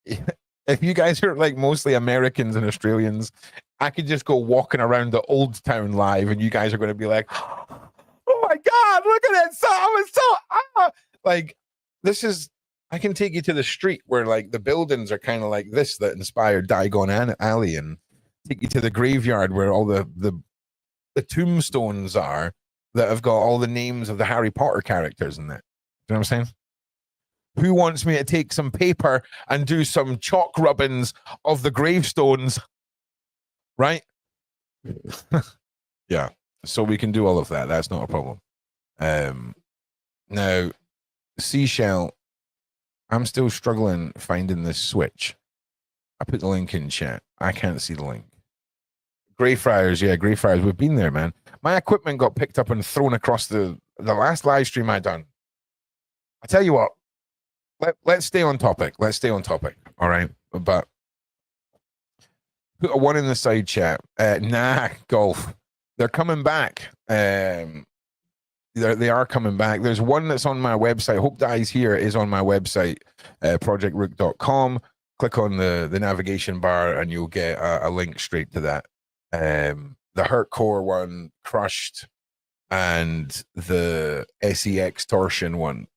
S1: if you guys are like mostly Americans and Australians, I could just go walking around the Old Town live, and you guys are going to be like, "Oh my god, look at that! Like this is." I can take you to the street where like the buildings are kind of like this that inspired Diagon Alley, and take you to the graveyard where all the tombstones are that have got all the names of the Harry Potter characters in it. You know what I'm saying? Who wants me to take some paper and do some chalk rubbings of the gravestones? Right? Yeah. So we can do all of that. That's not a problem. Now, Seashell, I'm still struggling finding this switch. I put the link in chat. I can't see the link. Greyfriars, yeah, Greyfriars. We've been there, man. My equipment got picked up and thrown across the last live stream I done. I tell you what, let's stay on topic. All right, but put a one in the side chat. Nah, golf. They're coming back. They are coming back. There's one that's on my website. Hope Dies Here is on my website, ProjectROOQ.com. Click on the navigation bar and you'll get a link straight to that. The Hurtcore one, Crushed, and the SEX Torsion one,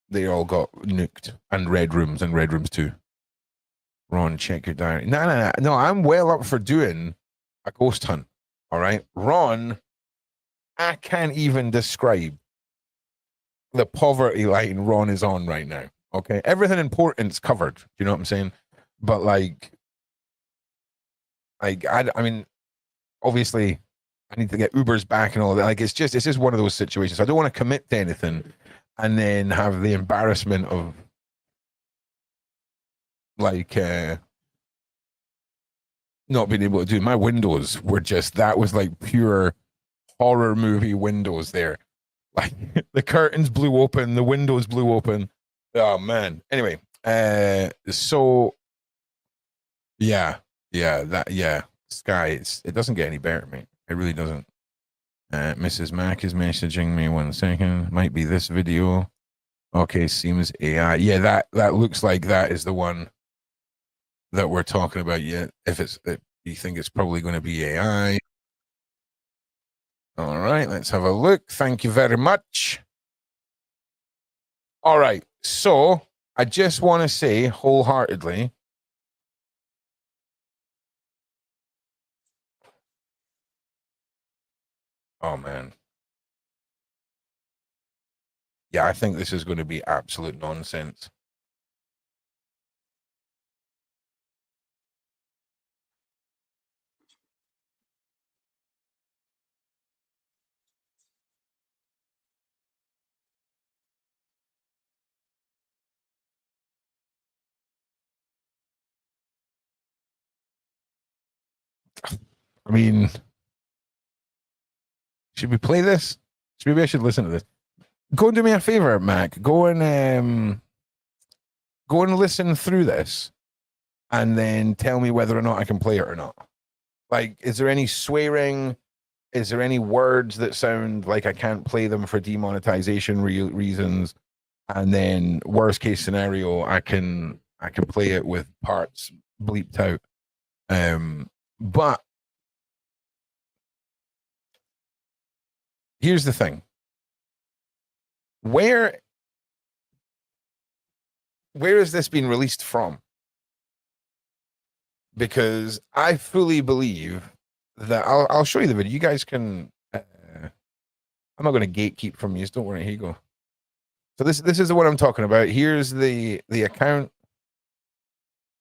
S1: they all got nuked. And Red Rooms and Red Rooms 2. Ron, check your diary. No, I'm well up for doing a ghost hunt. All right. Ron, I can't even describe the poverty line Ron is on right now. Okay, everything important's covered. Do you know what I'm saying? But like I mean, obviously, I need to get Ubers back and all that. Like, it's just one of those situations. I don't want to commit to anything and then have the embarrassment of like not being able to do. My windows were just, that was like pure horror movie windows there. Like the curtains blew open, the windows blew open. Oh man. Anyway, so yeah, Sky, it doesn't get any better, mate. It really doesn't. Mrs. Mac is messaging me 1 second. Might be this video. Okay, seems AI. Yeah, that looks like that is the one that we're talking about. Yeah, if you think it's probably going to be AI. All right, let's have a look. Thank you very much. All right, so I just want to say wholeheartedly, oh man, yeah, I think this is going to be absolute nonsense. I mean, should we play this? Maybe I should listen to this. Go and do me a favor, Mac. Go and listen through this, and then tell me whether or not I can play it or not. Like, is there any swearing? Is there any words that sound like I can't play them for demonetization reasons? And then, worst case scenario, I can play it with parts bleeped out. But here's the thing: where has this been released from? Because I fully believe that I'll show you the video. You guys can. I'm not going to gatekeep from you. Don't worry. Here you go. So this is the one I'm talking about. Here's the account.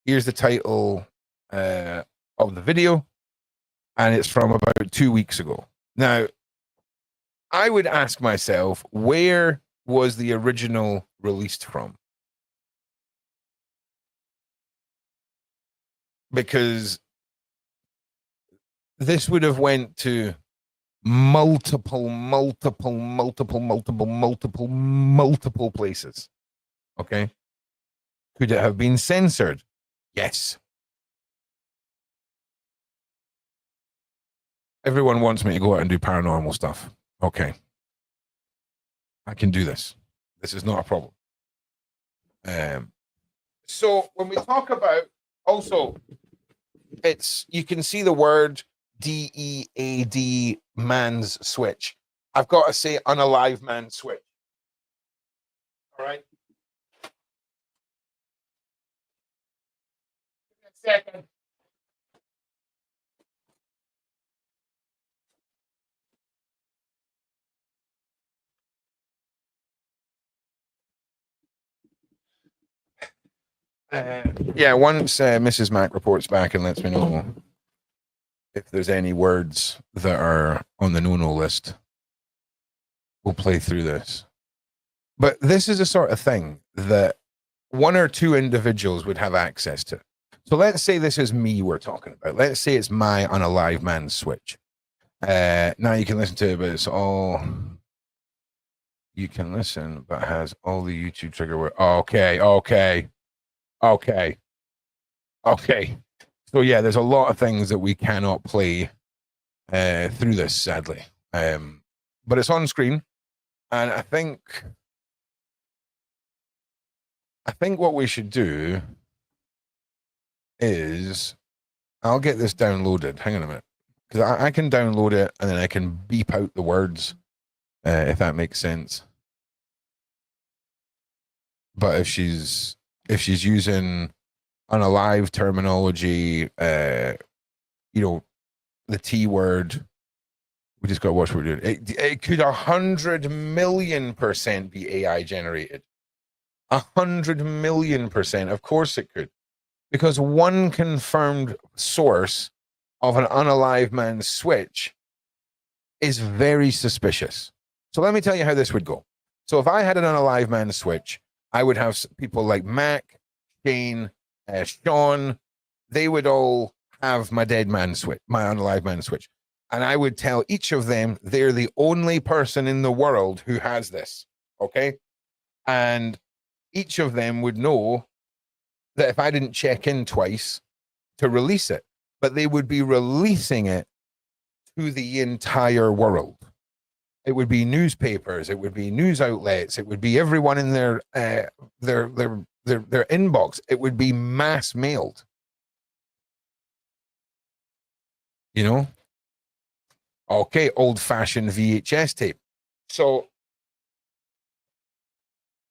S1: Here's the title of the video, and it's from about 2 weeks ago. Now, I would ask myself, where was the original released from? Because this would have went to multiple places. Okay. Could it have been censored? Yes. Everyone wants me to go out and do paranormal stuff. Okay. I can do this. This is not a problem. So when we talk about, also, you can see the word DEAD, man's switch. I've got to say unalive man switch. All right. Give me a second. Yeah, once Mrs. Mac reports back and lets me know if there's any words that are on the no-no list, we'll play through this. But this is a sort of thing that one or two individuals would have access to. So let's say this is me we're talking about. Let's say it's my unalive man switch. Now you can listen to it, but it's all... You can listen, but has all the YouTube trigger word. Okay. So yeah, there's a lot of things that we cannot play through this, sadly. But it's on screen, and I think what we should do is, I'll get this downloaded. Hang on a minute, because I can download it and then I can beep out the words, if that makes sense. But if she's using unalive terminology, the T word, We just got to watch what we're doing. It could 100,000,000% be AI generated. 100,000,000%. Of course it could. Because one confirmed source of an unalive man's switch is very suspicious. So let me tell you how this would go. So if I had an unalive man's switch, I would have people like Mac, Shane, Sean. They would all have my dead man switch, my unalive man switch. And I would tell each of them they're the only person in the world who has this. Okay. And each of them would know that if I didn't check in twice to release it, but they would be releasing it to the entire world. It would be newspapers, it would be news outlets, it would be everyone in their inbox. It would be mass mailed. You know? Okay, old-fashioned VHS tape. So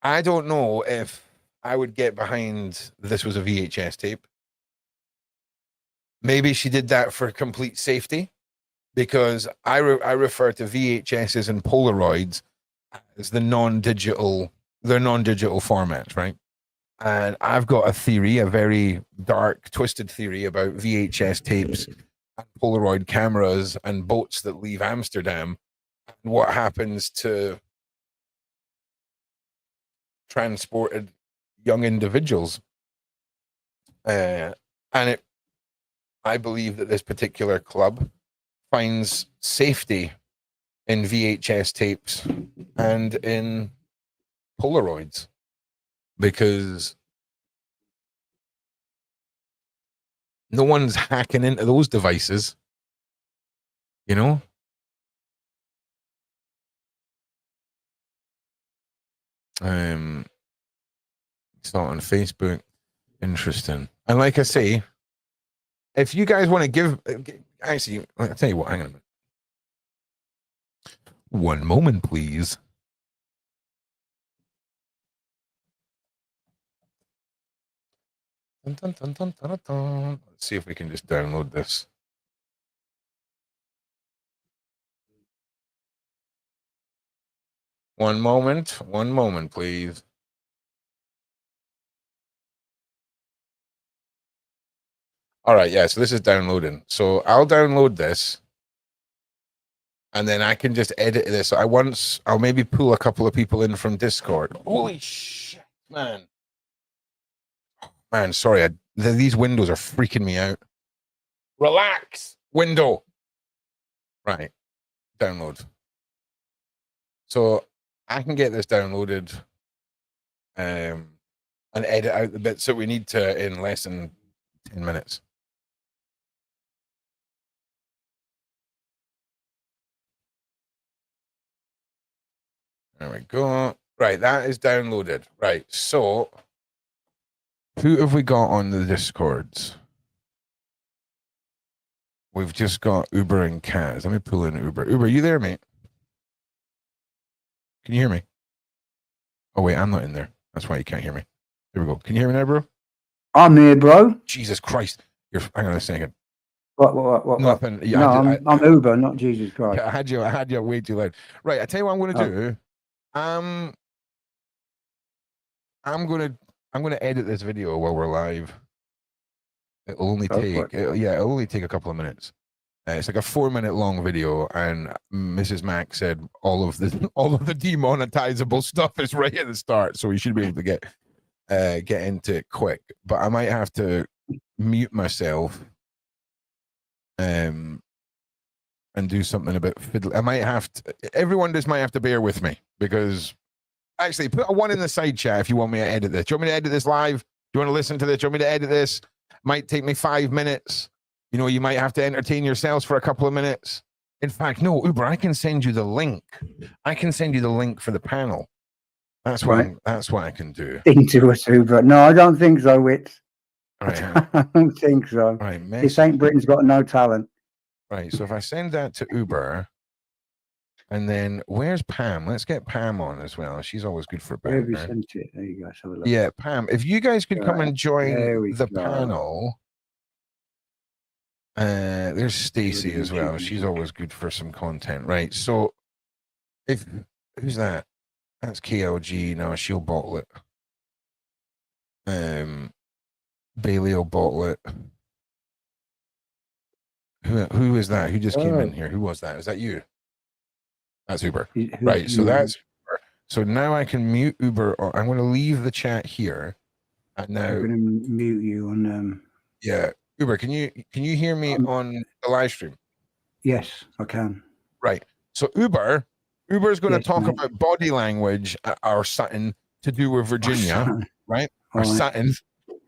S1: I don't know if I would get behind this was a VHS tape. Maybe she did that for complete safety, because I refer to VHSs and Polaroids as the non-digital formats, right? And I've got a theory, a very dark, twisted theory about VHS tapes and Polaroid cameras and boats that leave Amsterdam, and what happens to transported young individuals. I believe that this particular club finds safety in VHS tapes and in Polaroids, because no one's hacking into those devices, you know? It's not on Facebook. Interesting. And like I say, if you guys want to give, actually, I'll tell you what, hang on a minute. One moment, please. Dun, dun, dun, dun, dun. Let's see if we can just download this. One moment, please. All right, yeah, so this is downloading. So I'll download this, and then I can just edit this. I'll maybe pull a couple of people in from Discord. Holy shit, man. Man, sorry, these windows are freaking me out. Relax, window. Right, download. So I can get this downloaded and edit out the bits that we need to in less than 10 minutes. There we go. Right, that is downloaded. Right, so who have we got on the Discords? We've just got Uber and Kaz. Let me pull in Uber. Uber, you there, mate? Can you hear me? Oh, wait, I'm not in there. That's why you can't hear me. There we go. Can you hear me now, bro?
S2: I'm here, bro.
S1: Jesus Christ. Hang on a second.
S2: What?
S1: Nothing.
S2: Yeah, no, I'm Uber, not Jesus Christ.
S1: I had you way too loud. Right, I tell you what I'm going to do. I'm gonna edit this video while we're live. It'll only it'll only take a couple of minutes. It's like a 4-minute long video, and Mrs. Mac said all of the demonetizable stuff is right at the start, so we should be able to get into it quick. But I might have to mute myself and do something a bit fiddly. I might have to. Everyone just might have to bear with me, because actually put a 1 in the side chat if you want me to edit this. Do you want me to edit this live? Do you want to listen to this? Do you want me to edit this? Might take me 5 minutes. You know, you might have to entertain yourselves for a couple of minutes. In fact, no, Uber, I can send you the link. I can send you the link for the panel. That's what I can do.
S2: Into us, Uber. No, I don't think so, Wits.
S1: Right.
S2: I don't think so.
S1: Right,
S2: this ain't Britain's got no talent.
S1: Right, so if I send that to Uber, and then where's Pam? Let's get Pam on as well. She's always good for
S2: Where have you sent it? There you go. Let's have a look.
S1: Yeah, Pam, if you guys could come and join the panel. There's Stacy as well.
S2: YouTube
S1: She's
S2: music.
S1: always good for some content, right? So who's that? That's KLG. No, she'll bottle it. Bailey will bottle it. Who is that? Who just came in here? Who was that? Is that you? That's Uber. Right. So that's Uber. So now I can mute Uber. Or I'm going to leave the chat here. And now
S2: I'm going to mute you on.
S1: Yeah, Uber. Can you hear me on the live stream?
S2: Yes, I can.
S1: Right. So Uber's going to
S2: Yes,
S1: talk
S2: mate.
S1: about body language or something to do with Virginia, right? Or
S2: All right.
S1: something.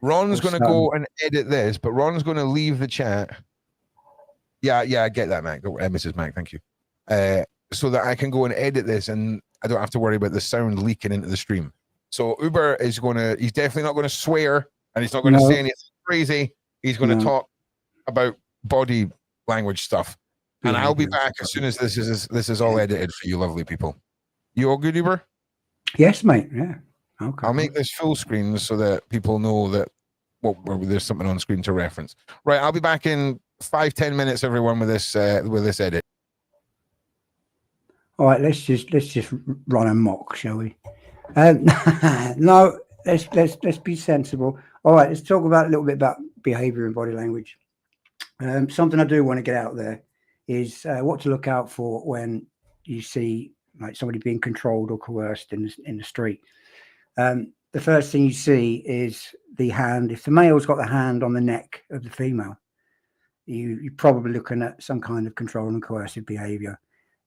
S1: Ron's
S2: Or
S1: going to go and edit this, but Ron's going to leave the chat. Yeah, I get that, Mac. Mrs. Mac, thank you. So that I can go and edit this and I don't have to worry about the sound leaking into the stream. So Uber is he's definitely not going to swear and he's not going to say anything crazy. He's going to talk about body language stuff. And I'll be back as soon as this is all edited for you lovely people. You all good, Uber?
S2: Yes, mate. Yeah. Okay.
S1: I'll make this full screen so that people know that there's something on screen to reference. Right, I'll be back in 5-10 minutes, everyone, with this edit.
S2: All right, let's just run a mock, shall we? No, let's be sensible. All right, let's talk about a little bit about behavior and body language. Something I do want to get out there is what to look out for when you see like somebody being controlled or coerced in the street. The first thing you see is the hand. If the male's got the hand on the neck of the female, you're probably looking at some kind of control and coercive behavior.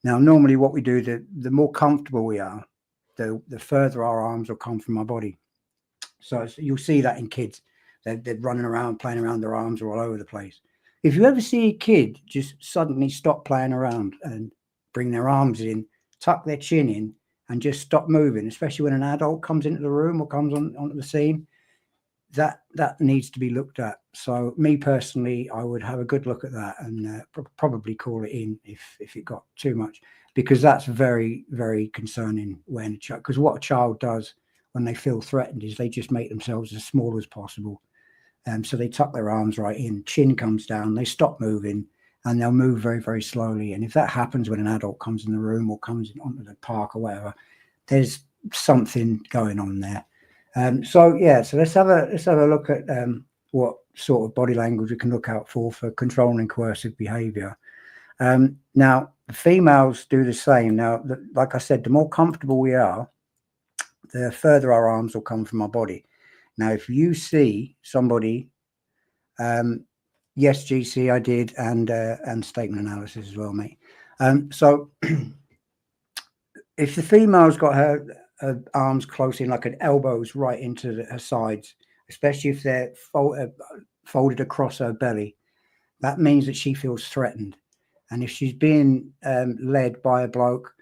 S2: Now, normally what we do, the more comfortable we are, the further our arms will come from our body. So you'll see that in kids. They're running around, playing around, their arms are all over the place. If you ever see a kid just suddenly stop playing around and bring their arms in, tuck their chin in, and just stop moving, especially when an adult comes into the room or comes onto the scene, that needs to be looked at. So me personally, I would have a good look at that and probably call it in if it got too much, because that's very, very concerning when because what a child does when they feel threatened is they just make themselves as small as possible. So they tuck their arms right in, chin comes down, they stop moving, and they'll move very, very slowly. And if that happens when an adult comes in the room or comes onto the park or whatever, there's something going on there. So let's have a look at what sort of body language we can look out for controlling coercive behavior. Now, the females do the same. Now, like I said, the more comfortable we are, the further our arms will come from our body. Now, if you see somebody, yes, GC, I did, and statement analysis as well, mate. So if the female's got her arms close in, like an elbows right into her sides, especially if they're folded across her belly, that means that she feels threatened. And if she's being led by a bloke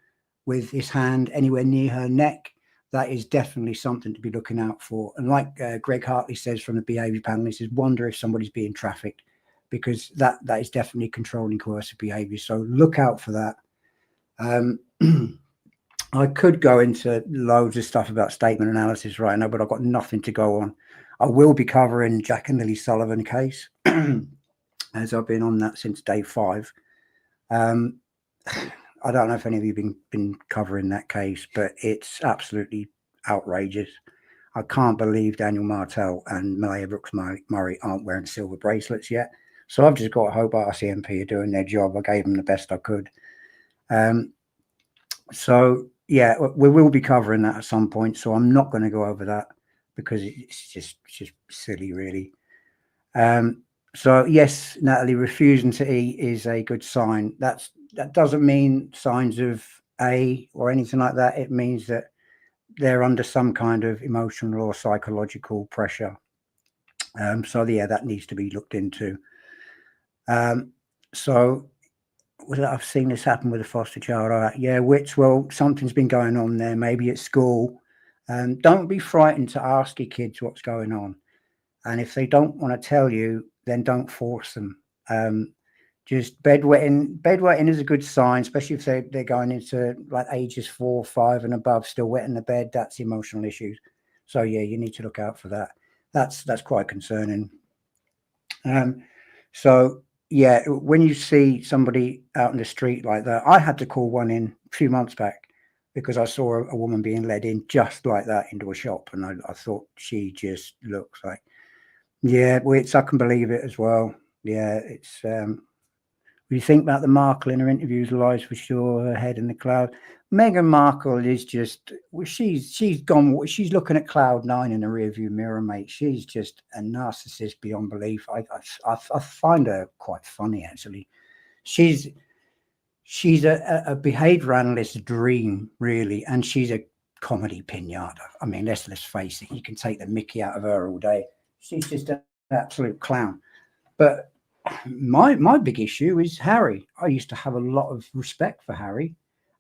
S2: with his hand anywhere near her neck, that is definitely something to be looking out for. And like Greg Hartley says from the behavior panel, he says, wonder if somebody's being trafficked, because that is definitely controlling coercive behavior. So look out for that. I could go into loads of stuff about statement analysis right now, but I've got nothing to go on. I will be covering Jack and Lily Sullivan case, as I've been on that since day 5. I don't know if any of you have been covering that case, but it's absolutely outrageous. I can't believe Daniel Martel and Malaya Brooks Murray aren't wearing silver bracelets yet. So I've just got to hope RCMP are doing their job. I gave them the best I could. So yeah, we will be covering that at some point. So I'm not going to go over that because it's just silly, really. So yes, Natalie, refusing to eat is a good sign. That doesn't mean signs of A or anything like that. It means that they're under some kind of emotional or psychological pressure. So yeah, that needs to be looked into. So I've seen this happen with a foster child. All right, yeah, which, well, something's been going on there, maybe at school. Don't be frightened to ask your kids what's going on. And if they don't want to tell you, then don't force them. Just bedwetting is a good sign, especially if they're going into like ages 4, 5 and above, still wetting the bed. That's emotional issues. So yeah, you need to look out for that. That's quite concerning. So yeah, when you see somebody out in the street like that, I had to call one in a few months back because I saw a woman being led in just like that into a shop, and I thought she just looks like, yeah, well, I can believe it as well. Yeah, it's when you think about the Markle in her interviews, lies for sure, her head in the cloud. Meghan Markle is just, well, she's gone, she's looking at cloud nine in the rearview mirror, mate. She's just a narcissist beyond belief. I find her quite funny, actually. She's a behavior analyst's dream, really, and she's a comedy pinata. I mean, let's face it, you can take the mickey out of her all day. She's just an absolute clown. But my big issue is Harry. I used to have a lot of respect for Harry,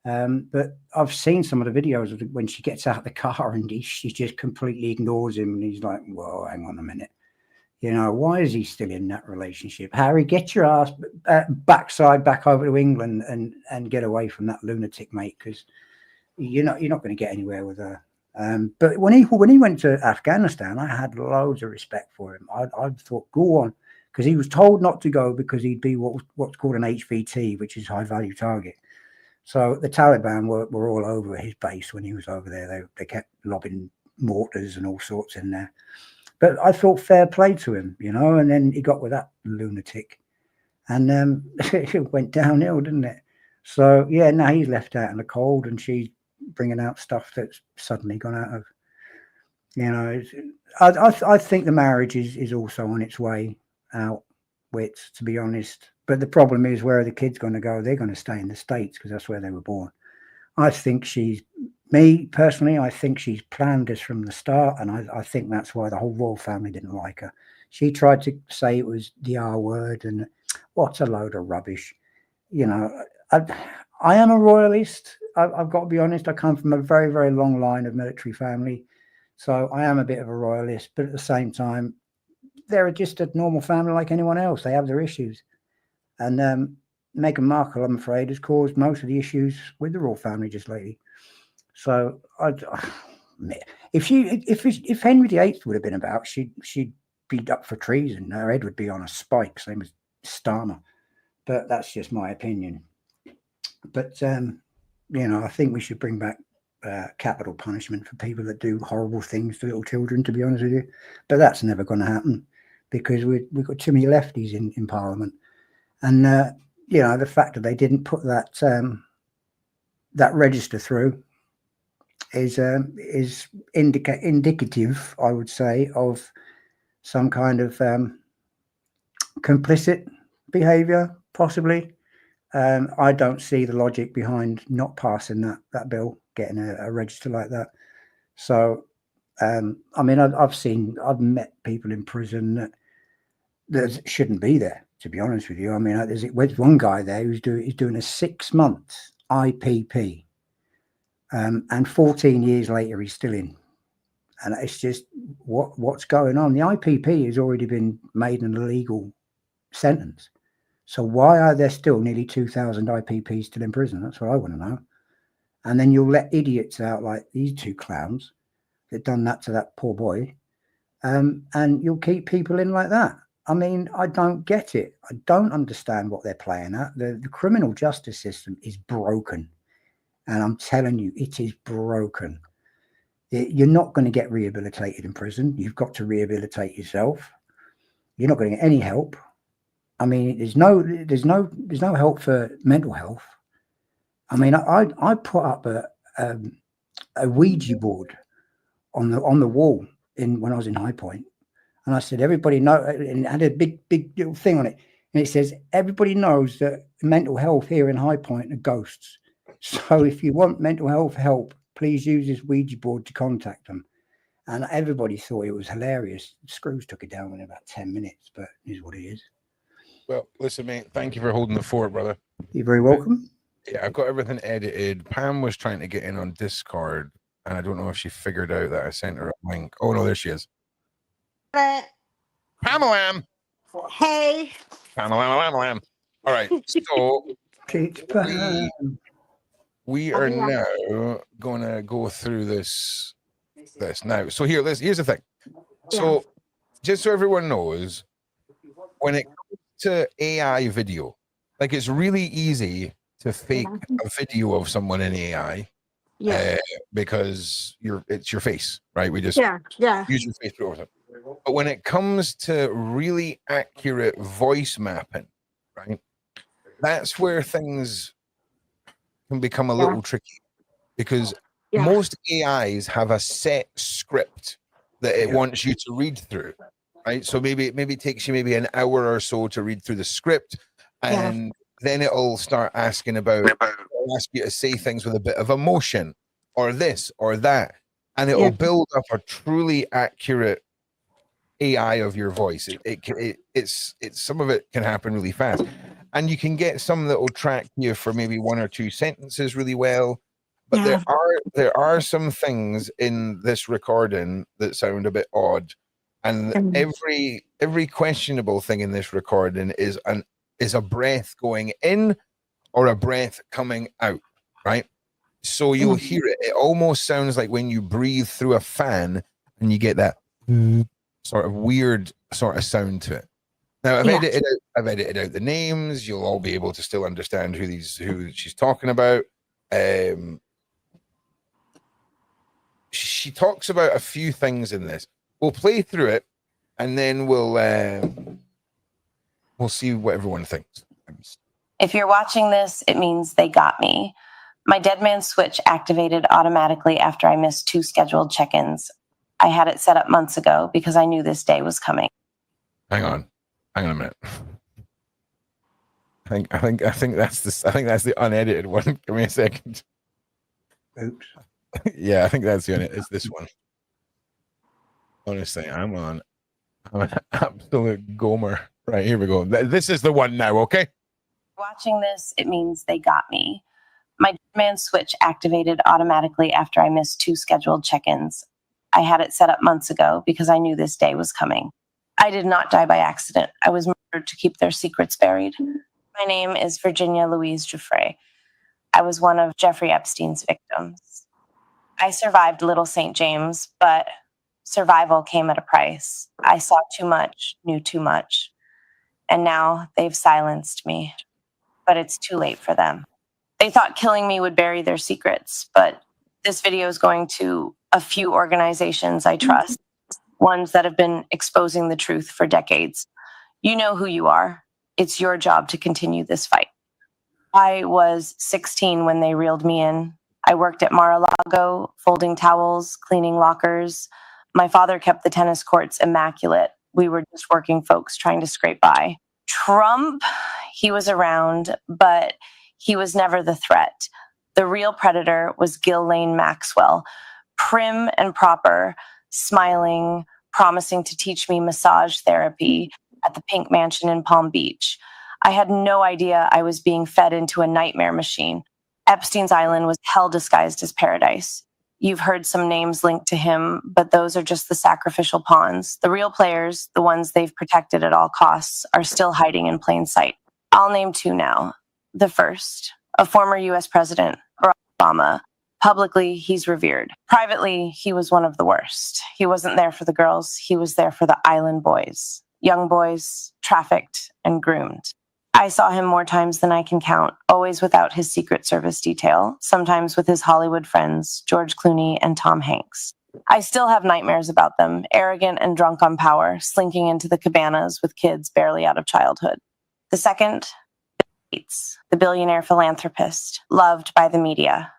S2: but I've seen some of the videos of when she gets out of the car and she just completely ignores him, and he's like, "Whoa, hang on a minute, you know, why is he still in that relationship? Harry, get your ass backside back over to England and get away from that lunatic, mate, because you're not going to get anywhere with her." But when he went to Afghanistan, I had loads of respect for him. I thought, go on, because he was told not to go because he'd be what's called an HVT, which is high value target. So the Taliban were all over his base when he was over there. They kept lobbing mortars and all sorts in there. But I thought fair play to him, you know. And then he got with that lunatic, and it went downhill, didn't it? So yeah, now he's left out in the cold, and she's bringing out stuff that's suddenly gone out of, you know. I think the marriage is also on its way out, Wits, to be honest. But the problem is, where are the kids going to go? They're going to stay in the States because that's where they were born. I think me personally, I think she's planned this from the start, and I think that's why the whole royal family didn't like her. She tried to say it was the R word, and what's a load of rubbish. You know, I am a royalist. I've got to be honest. I come from a very, very long line of military family, so I am a bit of a royalist. But at the same time, they're just a normal family like anyone else. They have their issues, and Meghan Markle, I'm afraid, has caused most of the issues with the royal family just lately. So if Henry VIII would have been about, she'd be up for treason. Her head would be on a spike, same as Starmer. But that's just my opinion. But you know, I think we should bring back capital punishment for people that do horrible things to little children, to be honest with you. But that's never going to happen because we've got too many lefties in Parliament. And you know, the fact that they didn't put that that register through is indicative, I would say, of some kind of complicit behaviour, possibly. I don't see the logic behind not passing that bill, getting a register like that. So, I mean, I've met people in prison that shouldn't be there, to be honest with you. I mean, there's one guy there who's doing a 6-month IPP, and 14 years later he's still in, and it's just what's going on. The IPP has already been made an illegal sentence, so why are there still nearly 2,000 IPPs still in prison? That's what I want to know. And then you'll let idiots out like these two clowns that done that to that poor boy, and you'll keep people in like that. I mean, I don't get it. I don't understand what they're playing at. The criminal justice system is broken. And I'm telling you, it is broken. You're not going to get rehabilitated in prison. You've got to rehabilitate yourself. You're not going to get any help. I mean, there's no help for mental health. I mean, I put up a Ouija board on the wall when I was in High Point. And I said, everybody know, and had a big little thing on it. And it says, everybody knows that mental health here in High Point are ghosts. So if you want mental health help, please use this Ouija board to contact them. And everybody thought it was hilarious. Screws took it down in about 10 minutes, but it is what it is.
S1: Well, listen, mate, thank you for holding the fort, brother.
S2: You're very welcome.
S1: Yeah, I've got everything edited. Pam was trying to get in on Discord, and I don't know if she figured out that I sent her a link. Oh, no, there she is. Pam-a-lam!
S3: Hey.
S1: Pam-a-lam-a-lam-a-lam. All right, so we are now going to go through this now. So here's the thing. So just so everyone knows, when it comes to AI video, like it's really easy to fake a video of someone in AI.
S3: Yeah.
S1: Because it's your face, right? We just
S3: Yeah.
S1: use your face for it. But when it comes to really accurate voice mapping, right? That's where things can become a little tricky, because most AIs have a set script that it wants you to read through, right? So maybe it takes you maybe an hour or so to read through the script, and then it'll start asking about, it'll ask you to say things with a bit of emotion or this or that, and it'll build up a truly accurate AI of your voice. It's some of it can happen really fast, and you can get some that will track you for maybe one or two sentences really well. But there are some things in this recording that sound a bit odd, and every questionable thing in this recording is a breath going in or a breath coming out, right? So you'll hear it. It almost sounds like when you breathe through a fan and you get that sort of weird sort of sound to it. Now I've edited out the names. You'll all be able to still understand who she's talking about. She talks about a few things in this. We'll play through it, and then we'll see what everyone thinks.
S4: If you're watching this, it means they got me. My dead man switch activated automatically after I missed 2 scheduled check-ins. I had it set up months ago because I knew this day was coming.
S1: Hang on a minute. I think that's the unedited one. Give me a second.
S2: Oops.
S1: Yeah, I think that's the unedited. It's this one. Honestly, I'm an absolute gomer. Right, here we go. This is the one now, okay?
S4: Watching this, it means they got me. My dead man switch activated automatically after I missed 2 scheduled check-ins. I had it set up months ago because I knew this day was coming. I did not die by accident. I was murdered to keep their secrets buried. My name is Virginia Louise Giuffre. I was one of Jeffrey Epstein's victims. I survived Little St. James, but survival came at a price. I saw too much, knew too much. And now they've silenced me. But it's too late for them. They thought killing me would bury their secrets, but this video is going to a few organizations I trust, ones that have been exposing the truth for decades. You know who you are. It's your job to continue this fight. I was 16 when they reeled me in. I worked at Mar-a-Lago, folding towels, cleaning lockers. My father kept the tennis courts immaculate. We were just working folks trying to scrape by. Trump, he was around, but he was never the threat. The real predator was Ghislaine Maxwell, prim and proper, smiling, promising to teach me massage therapy at the Pink Mansion in Palm Beach. I had no idea I was being fed into a nightmare machine. Epstein's Island was hell disguised as paradise. You've heard some names linked to him, but those are just the sacrificial pawns. The real players, the ones they've protected at all costs, are still hiding in plain sight. I'll name 2 now. The first, a former US president, Barack Obama. Publicly, he's revered. Privately, he was one of the worst. He wasn't there for the girls. He was there for the island boys. Young boys, trafficked and groomed. I saw him more times than I can count, always without his Secret Service detail, sometimes with his Hollywood friends, George Clooney and Tom Hanks. I still have nightmares about them, arrogant and drunk on power, slinking into the cabanas with kids barely out of childhood. The second, Gates, the billionaire philanthropist, loved by the media,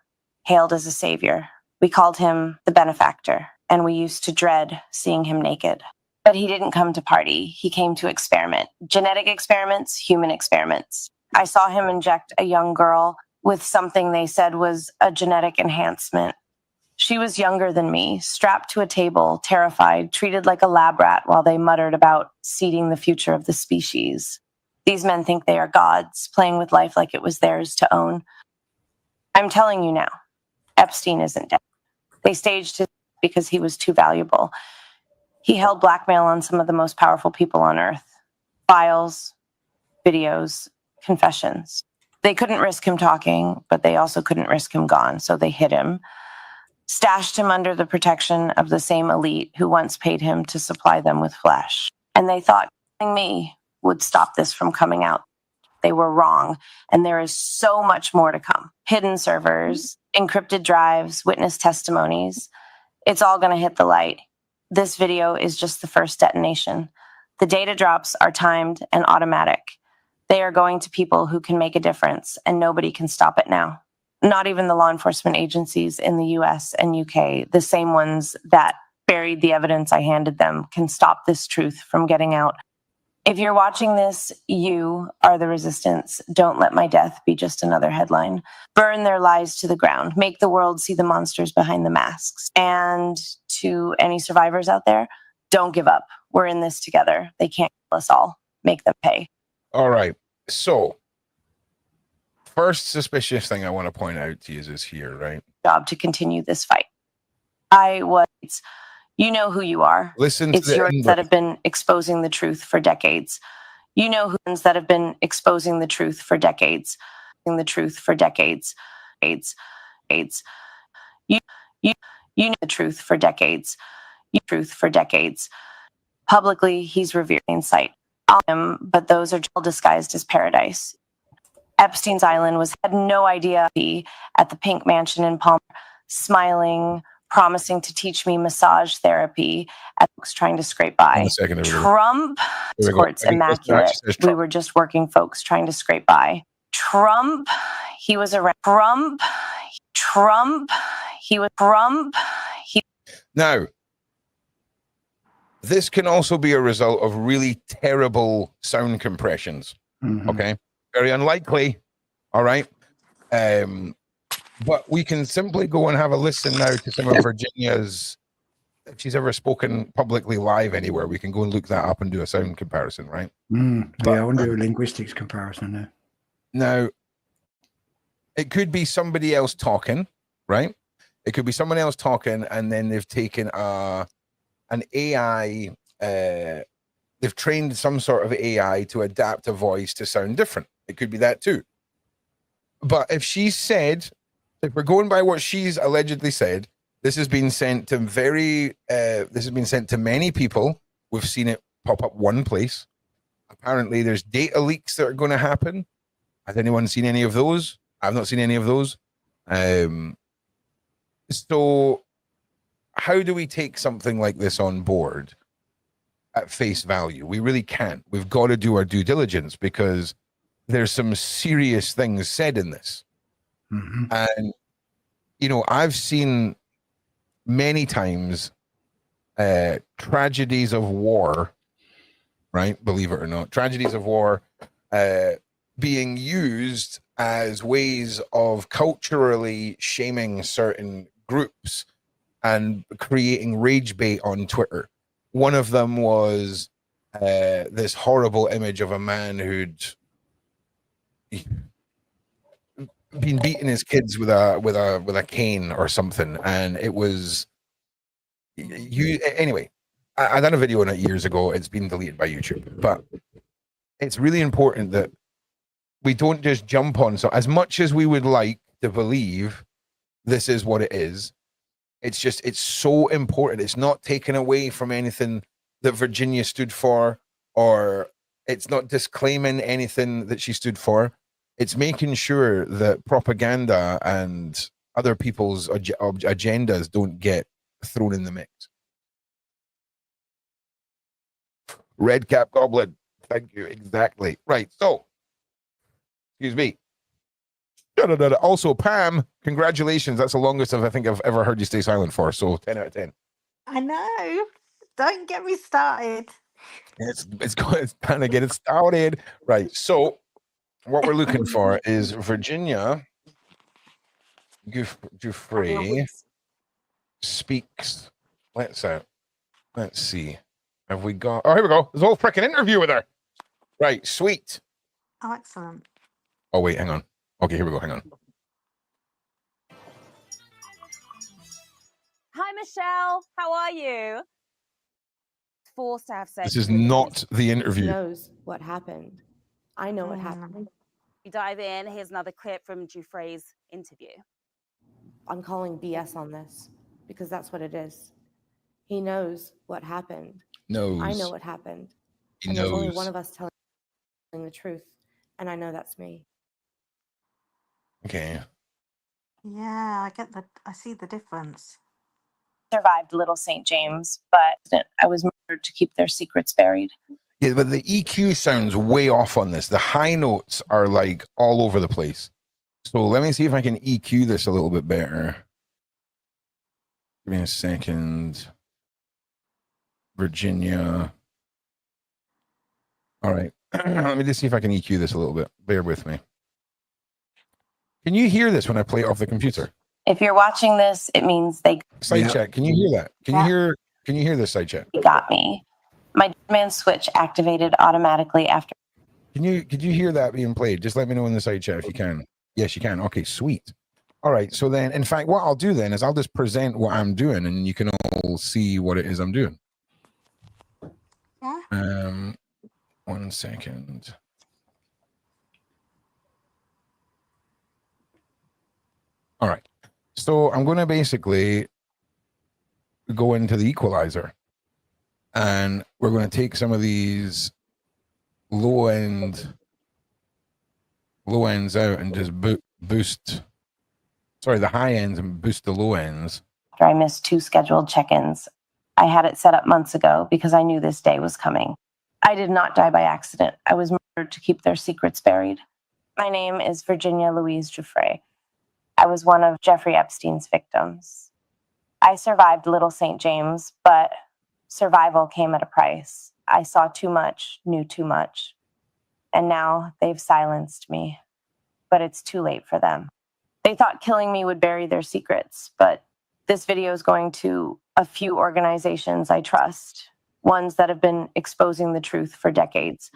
S4: hailed as a savior. We called him the benefactor, and we used to dread seeing him naked. But he didn't come to party. He came to experiment. Genetic experiments, human experiments. I saw him inject a young girl with something they said was a genetic enhancement. She was younger than me, strapped to a table, terrified, treated like a lab rat while they muttered about seeding the future of the species. These men think they are gods, playing with life like it was theirs to own. I'm telling you now, Epstein isn't dead. They staged his because he was too valuable. He held blackmail on some of the most powerful people on earth. Files, videos, confessions. They couldn't risk him talking, but they also couldn't risk him gone, so they hid him, stashed him under the protection of the same elite who once paid him to supply them with flesh. And they thought killing me would stop this from coming out. They were wrong. And there is so much more to come. Hidden servers, encrypted drives, witness testimonies. It's all going to hit the light. This video is just the first detonation. The data drops are timed and automatic. They are going to people who can make a difference, and nobody can stop it now. Not even the law enforcement agencies in the US and UK, the same ones that buried the evidence I handed them, can stop this truth from getting out. If you're watching this, you are the resistance. Don't let my death be just another headline. Burn their lies to the ground. Make the world see the monsters behind the masks. And to any survivors out there, don't give up. We're in this together. They can't kill us all. Make them pay.
S1: All right. So, first suspicious thing I want to point out to you is here, right?
S4: Job to continue this fight. You know who you are.
S1: Listen to
S4: it's yours that have been exposing the truth for decades. You know who's that have been exposing the truth for decades. The truth for decades. AIDS. You know the truth for decades. Truth for decades. Publicly, he's revered in sight. But those are all disguised as paradise. Epstein's Island had no idea at the Pink Mansion in Palm, smiling, promising to teach me massage therapy as folks trying to scrape by. Trump, courts immaculate. We were just working folks trying to scrape by. Trump, he was around. Trump, he was Trump.
S1: Now, this can also be a result of really terrible sound compressions. Okay, very unlikely. All right. But we can simply go and have a listen now to some of Virginia's, if she's ever spoken publicly live anywhere, we can go and look that up and do a sound comparison, right?
S2: Yeah, I want to do a linguistics comparison there.
S1: Now, it could be somebody else talking, right? It could be someone else talking, and then they've taken an AI, they've trained some sort of AI to adapt a voice to sound different. It could be that too. But if she said, if we're going by what she's allegedly said, this has been sent to this has been sent to many people. We've seen it pop up one place. Apparently there's data leaks that are going to happen. Has anyone seen any of those? I've not seen any of those. So how do we take something like this on board at face value? We really can't. We've got to do our due diligence because there's some serious things said in this. And, you know, I've seen many times tragedies of war, right? Believe it or not, tragedies of war being used as ways of culturally shaming certain groups and creating rage bait on Twitter. One of them was this horrible image of a man who'd been beating his kids with a cane or something, and it was anyway. I done a video on it years ago. It's been deleted by YouTube, but it's really important that we don't just jump on. So as much as we would like to believe this is what it is, it's so important. It's not taken away from anything that Virginia stood for, or it's not disclaiming anything that she stood for. It's making sure that propaganda and other people's agendas don't get thrown in the mix. Red Cap Goblin. Thank you. Exactly. Right. So, excuse me. Also, Pam, congratulations. That's the longest I think I've ever heard you stay silent for. So 10 out of 10.
S3: I know. Don't get me started.
S1: It's kind of getting started. Right. So what we're looking for is Virginia Giuffre speaks. Let's see. Have we got? Oh, here we go. There's a whole freaking interview with her. Right. Sweet.
S3: Oh, excellent.
S1: Oh, wait. Hang on. Okay, here we go. Hang on.
S5: Hi, Michelle. How are you? Forced to have sex.
S1: This is not the interview.
S6: He knows what happened. I know what happened.
S5: We dive in. Here's another clip from Giuffre's interview.
S6: I'm calling BS on this because that's what it is. He knows what happened.
S1: Knows.
S6: I know what happened.
S1: He
S6: and
S1: knows.
S6: There's only one of us telling. the truth, and I know that's me.
S1: Okay.
S3: Yeah, I see the difference.
S4: Survived Little St. James, but I was murdered to keep their secrets buried.
S1: Yeah, but the EQ sounds way off on this. The high notes are like all over the place. So let me see if I can EQ this a little bit better. Give me a second. Virginia. All right. Let me just see if I can EQ this a little bit. Bear with me. Can you hear this when I play it off the computer?
S4: If you're watching this, it means they
S1: Side
S2: Yeah.
S1: chat. Can you hear that? Can
S3: Yeah.
S1: you hear this, side chat?
S4: got me. My man switch activated automatically after.
S1: Could you hear that being played? Just let me know in the side chat if you can. Yes, you can. Okay, sweet. All right. So then, in fact, what I'll do then is I'll just present what I'm doing, and you can all see what it is I'm doing.
S3: Yeah.
S1: 1 second. All right. So I'm going to basically go into the equalizer, and we're going to take some of these low ends out and just boost. Sorry, the high ends and boost the low ends.
S4: After I missed 2 scheduled check-ins. I had it set up months ago because I knew this day was coming. I did not die by accident. I was murdered to keep their secrets buried. My name is Virginia Louise Giuffre. I was one of Jeffrey Epstein's victims. I survived Little St. James, but survival came at a price. I saw too much, knew too much, and now they've silenced me. But it's too late for them. They thought killing me would bury their secrets, but this video is going to a few organizations I trust, ones that have been exposing the truth for decades.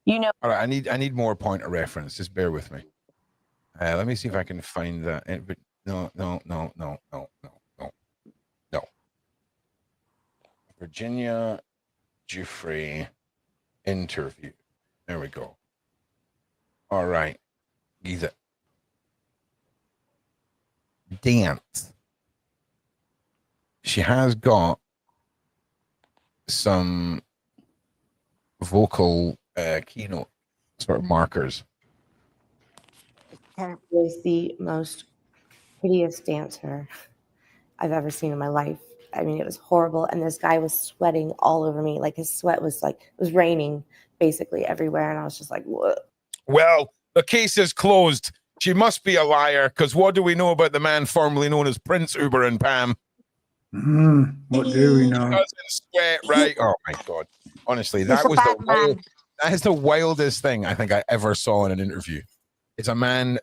S4: You know.
S1: All right, I need more point of reference. Just bear with me. Let me see if I can find that. But no. Virginia Giuffre interview. There we go. All right. Either dance. She has got some vocal keynote sort of markers.
S6: Was the most hideous dancer I've ever seen in my life. I mean, it was horrible. And this guy was sweating all over me. Like his sweat was like, it was raining basically everywhere. And I was just like, what?
S1: Well, the case is closed. She must be a liar, because what do we know about the man formerly known as Prince Uber and Pam?
S2: What do we
S1: He
S2: know?
S1: doesn't sweat, right? Oh my God. Honestly,
S3: He's
S1: that
S3: a
S1: was
S3: bad man.
S1: that is the wildest thing I think I ever saw in an interview. It's a man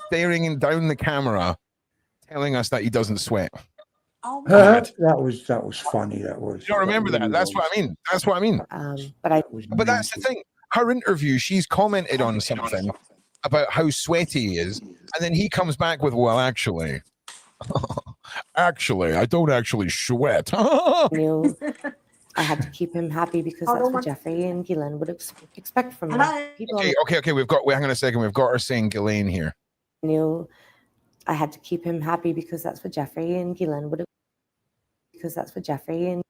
S1: staring down the camera telling us that he doesn't sweat.
S3: Oh my
S2: That was funny. That was.
S1: You don't remember that? That's what I mean. That's what I mean.
S6: But
S1: That's the thing. Her interview, she's commented on something about how sweaty he is, and then he comes back with, well, actually, I don't actually sweat.
S6: knew I had to keep him happy because that's what Jeffrey and Gillian would expect from me.
S3: Hello?
S6: People
S1: Okay. Hang on a second. We've got her saying Ghislaine here.
S6: knew I had to keep him happy because that's what Jeffrey and Gillian would. Because that's what Jeffrey and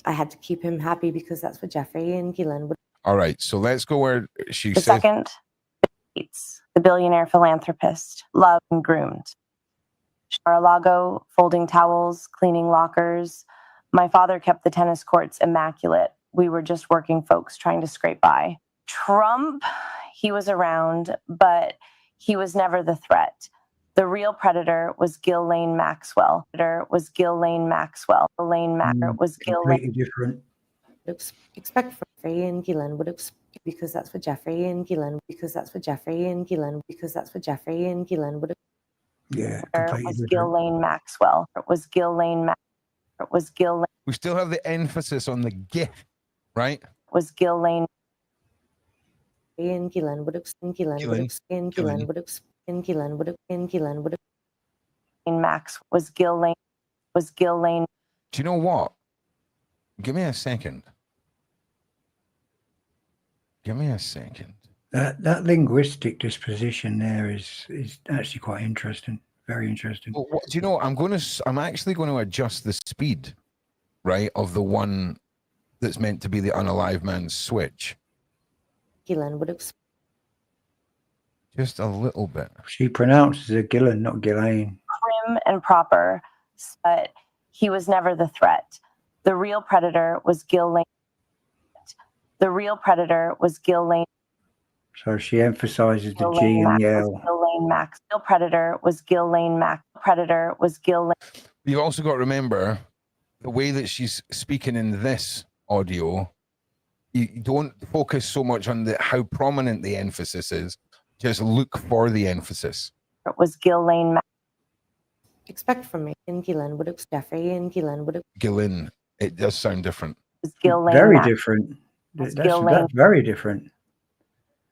S6: I had to keep him happy because that's what Jeffrey and Gillian would.
S1: All right, so let's go where she
S4: The
S1: says.
S4: second, the billionaire philanthropist, loved and groomed. Mar-a-Lago, folding towels, cleaning lockers. My father kept the tennis courts immaculate. We were just working folks trying to scrape by. Trump, he was around, but he was never the threat. The real predator was Ghislaine Maxwell. Was Ghislaine Maxwell.
S2: Completely different.
S6: Expect from Jeffrey and Gillian would because that's what Jeffrey and Gillian because that's what Jeffrey and Gillian because that's what Jeffrey and Gillian would.
S2: Yeah, completely
S4: Was
S2: different.
S4: Ghislaine Maxwell. Was Ghislaine.
S1: We still have the emphasis on the GIF, right?
S4: Was Ghislaine.
S6: And Gillian would and Gillian would and Gillian would and Gillian would and Gillian would.
S4: Max was Ghislaine. Was Ghislaine.
S1: Do you know what? Give me a second.
S2: That linguistic disposition there is actually quite interesting. Very interesting.
S1: Well, do you know? I'm actually going to adjust the speed, right, of the one that's meant to be the unalive man's switch.
S6: Gillen would explain.
S1: Just a little bit.
S2: She pronounces it Gillen, not Ghislaine.
S4: Prim and proper, but he was never the threat. The real predator was Gil Lane. The real predator was Gil Lane.
S2: So she emphasizes the
S4: Gil
S2: G
S4: Lane
S2: and
S4: Max
S2: the
S4: was
S2: L.
S4: Gil Lane Max. Real predator was Gil Lane Max. Predator was Gil Lane.
S1: You've also got to remember the way that she's speaking in this audio. You don't focus so much on how prominent the emphasis is. Just look for the emphasis.
S4: It was Gil Lane Max.
S6: Expect from me. And Gillen would Jeffrey and Gillen would
S1: Gillen. It does sound different.
S4: It was Gil Lane
S2: Very
S4: Max.
S2: different.
S4: That's
S2: That's
S4: Gil Lane.
S2: very different.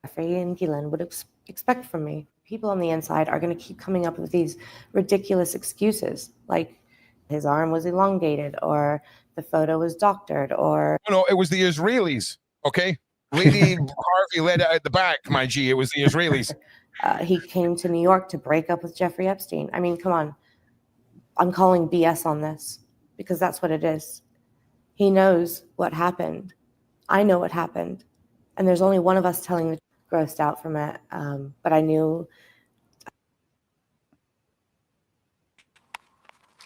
S6: Jeffrey and Gillen would expect from me. People on the inside are going to keep coming up with these ridiculous excuses, like his arm was elongated, or the photo was doctored, or
S1: No, it was the Israelis. Okay, Lady Harvey let it out the back. My G, it was the Israelis.
S6: he came to New York to break up with Jeffrey Epstein. I mean, come on. I'm calling BS on this because that's what it is. He knows what happened. I know what happened. And there's only one of us telling the grossed out from it. But I knew.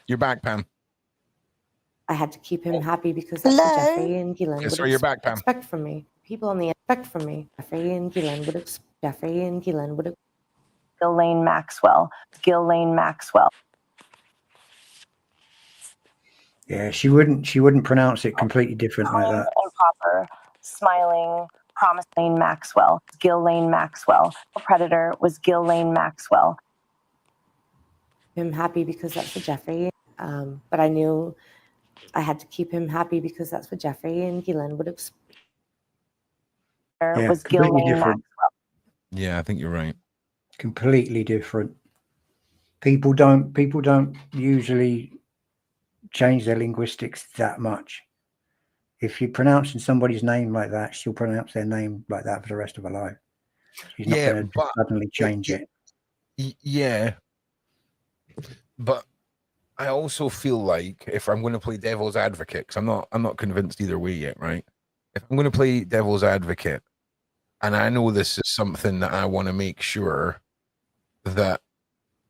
S1: You're back, Pam.
S6: I had to keep him happy because that's what
S3: Hello?
S6: Jeffrey and Gillen
S1: Yes,
S6: would
S1: sir, you're back, Pam.
S6: expect from me. People on the expect from me. Jeffrey and Gillen would
S4: Gil Lane Maxwell. Gil Lane Maxwell.
S2: Yeah, she wouldn't pronounce it completely different like
S4: Prim
S2: that.
S4: and proper, smiling, promised Lane Maxwell. Gil Lane Maxwell. The predator was Gil Lane Maxwell.
S6: him happy because that's what Jeffrey. But I knew I had to keep him happy because that's what Jeffrey and Gillen would expect.
S2: Yeah,
S4: Was Gil
S2: completely
S4: Lane
S2: different.
S4: Maxwell.
S1: Yeah, I think you're right.
S2: Completely different. People don't usually change their linguistics that much. If you're pronouncing somebody's name like that, she'll pronounce their name like that for the rest of her life. She's not
S1: Yeah,
S2: going to
S1: but
S2: suddenly change it.
S1: Yeah, but I also feel like if I'm going to play devil's advocate, because I'm not convinced either way yet, right? If I'm going to play devil's advocate, and I know this is something that I want to make sure that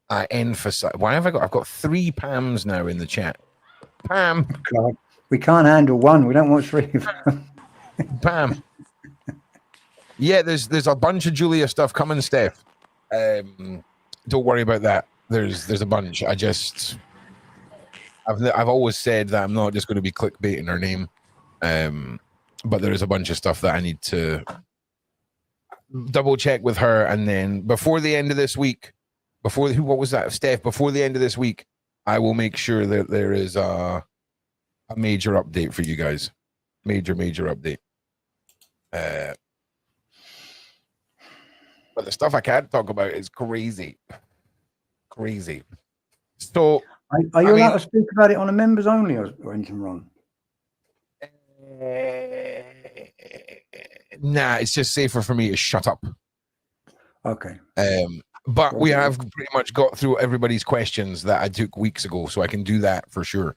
S1: I emphasize. Why have I got? I've got 3 Pams now in the chat. Pam,
S2: God, we can't handle one. We don't want 3 of them.
S1: Pam. Yeah, there's a bunch of Julia stuff coming, Steph. Don't worry about that. There's a bunch. I've always said that I'm not just going to be clickbaiting her name, but there is a bunch of stuff that I need to double check with her, and then before the end of this week, what was that, Steph? Before the end of this week, I will make sure that there is a major update for you guys. Major update. But the stuff I can't talk about is crazy. So
S2: Are you allowed to speak about it on a members only or anything wrong?
S1: Nah, it's just safer for me to shut up.
S2: Okay.
S1: But we have pretty much got through everybody's questions that I took weeks ago, so I can do that for sure.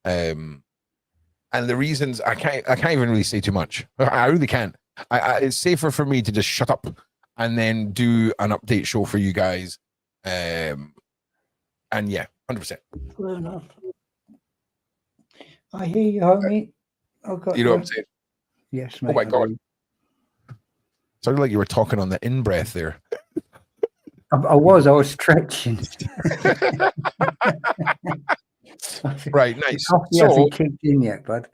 S1: And the reasons I can't even really say too much. I really can't. It's safer for me to just shut up and then do an update show for you guys. And yeah, 100%.
S2: Fair enough. I hear you, homie. Okay.
S1: You know what I'm saying?
S2: Yes, mate.
S1: Oh my
S2: I
S1: God.
S2: do.
S1: Sounded like you were talking on the in-breath there.
S2: I was stretching.
S1: Right, nice.
S2: Coffee
S1: So,
S2: hasn't kicked in yet, bud.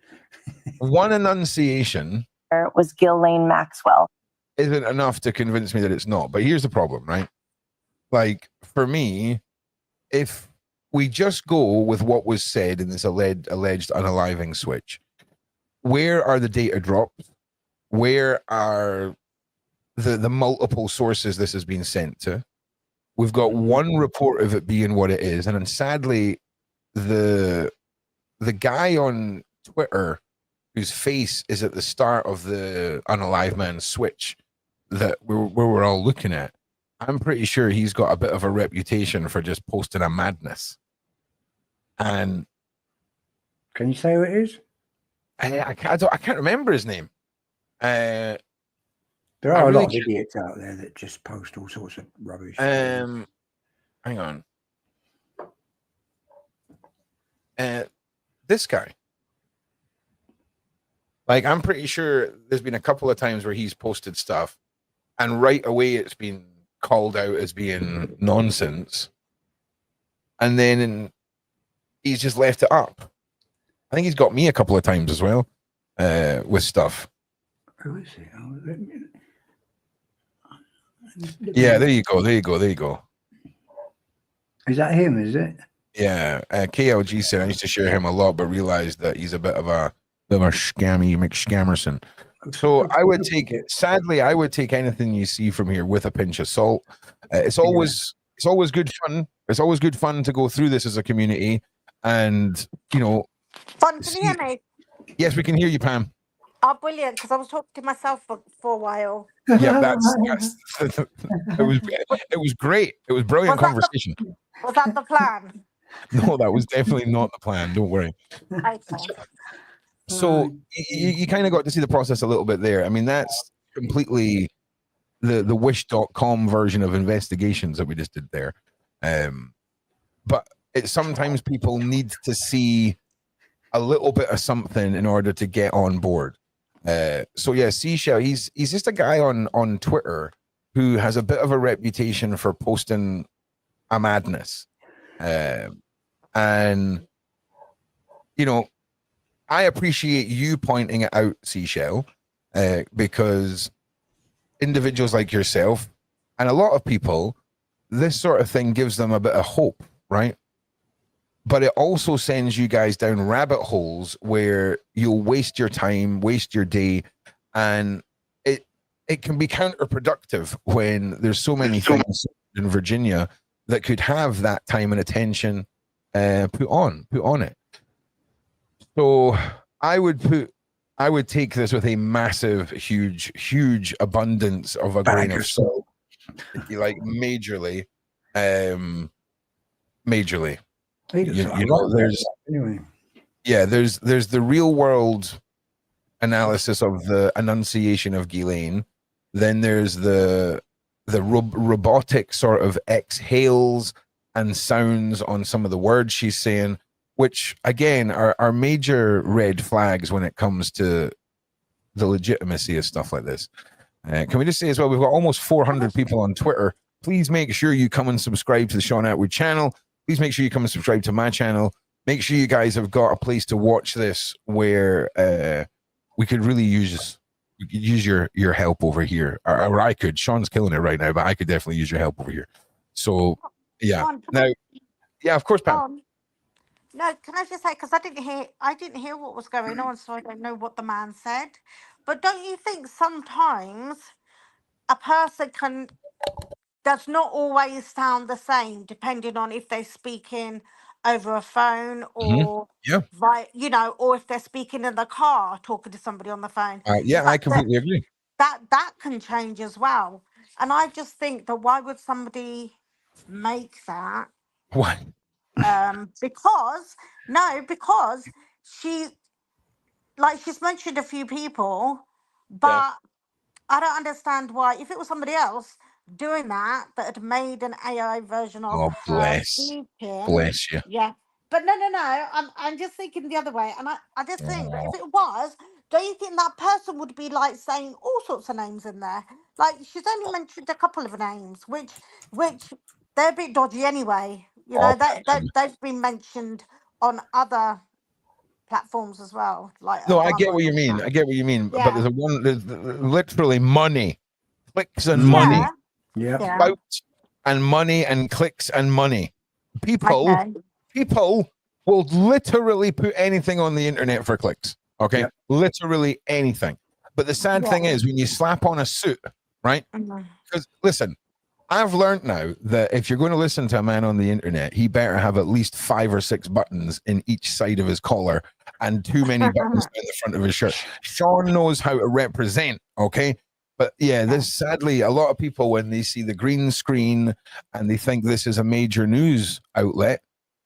S1: one enunciation
S4: Was Gil Lane Maxwell.
S1: isn't enough to convince me that it's not. But here's the problem, right? Like, for me, if we just go with what was said in this alleged unaliving switch, where are the data drops? Where are the multiple sources this has been sent to? We've got one report of it being what it is, and then sadly, the guy on Twitter whose face is at the start of the unalive man switch that we're all looking at, I'm pretty sure he's got a bit of a reputation for just posting a madness. And
S2: Can you say who it is?
S1: I can't remember his name.
S2: There
S1: I
S2: are a
S1: really
S2: lot of idiots out there that just post all sorts of rubbish.
S1: hang on. This guy. Like, I'm pretty sure there's been a couple of times where he's posted stuff and right away it's been called out as being nonsense. And then he's just left it up. I think he's got me a couple of times as well with stuff.
S2: Who is it? Oh,
S1: Yeah, there you go. There you go. There you go.
S2: Is that him? Is it?
S1: Yeah. KLG said I used to share him a lot, but realized that he's a bit of a scammy McScammerson. So I would take it. Sadly, I would take anything you see from here with a pinch of salt. It's always good fun. It's always good fun to go through this as a community, and
S3: Fun, can you hear me?
S1: Yes, we can hear you, Pam.
S3: Oh, brilliant! Because I was talking to myself for a while.
S1: Yeah, that's it was great. It was brilliant conversation.
S3: Was that the plan?
S1: No, that was definitely not the plan. Don't worry.
S3: Okay.
S1: So you kind of got to see the process a little bit there. I mean, that's completely the wish.com version of investigations that we just did there. But sometimes people need to see a little bit of something in order to get on board. So yeah, Seashell, he's just a guy on Twitter who has a bit of a reputation for posting a madness. And I appreciate you pointing it out, Seashell, because individuals like yourself and a lot of people, this sort of thing gives them a bit of hope, right? But it also sends you guys down rabbit holes where you'll waste your time, waste your day, and it can be counterproductive when there's so many things in Virginia that could have that time and attention put on it. So I would take this with a massive, huge abundance of a grain of salt, like majorly. There's the real world analysis of the enunciation of Ghislaine. Then there's the robotic sort of exhales and sounds on some of the words she's saying, which again are major red flags when it comes to the legitimacy of stuff like this. Can we just say as well, we've got almost 400 people on Twitter. Please make sure you come and subscribe to the Sean Atwood channel. Please make sure you come and subscribe to my channel. Make sure you guys have got a place to watch this where we could really use your help over here, or I could. Sean's killing it right now, but I could definitely use your help over here. So yeah. Now, yeah, of course, Pam.
S3: No, can I just say, because I didn't hear what was going on, so I don't know what the man said. But don't you think sometimes a person does not always sound the same, depending on if they're speaking over a phone or via, or if they're speaking in the car, talking to somebody on the phone.
S1: I completely agree.
S3: That can change as well. And I just think that why would somebody make that?
S1: Why?
S3: Because she's mentioned a few people, but I don't understand why, if it was somebody else doing that had made an AI version of her speaking.
S1: Bless you.
S3: Yeah. But no. I'm just thinking the other way. And I just think that if it was, don't you think that person would be like saying all sorts of names in there? Like, she's only mentioned a couple of names, which they're a bit dodgy anyway. They've been mentioned on other platforms as well. Like,
S1: no, I get what you mean. But there's literally money, clicks and money, clout and money and clicks and money. People will literally put anything on the internet for clicks. Okay, literally anything. But the sad thing is, when you slap on a suit, right? Because listen, I've learned now that if you're going to listen to a man on the internet, he better have at least 5 or 6 buttons in each side of his collar and too many buttons in the front of his shirt. Sean knows how to represent, okay? But yeah, this sadly, a lot of people, when they see the green screen and they think this is a major news outlet,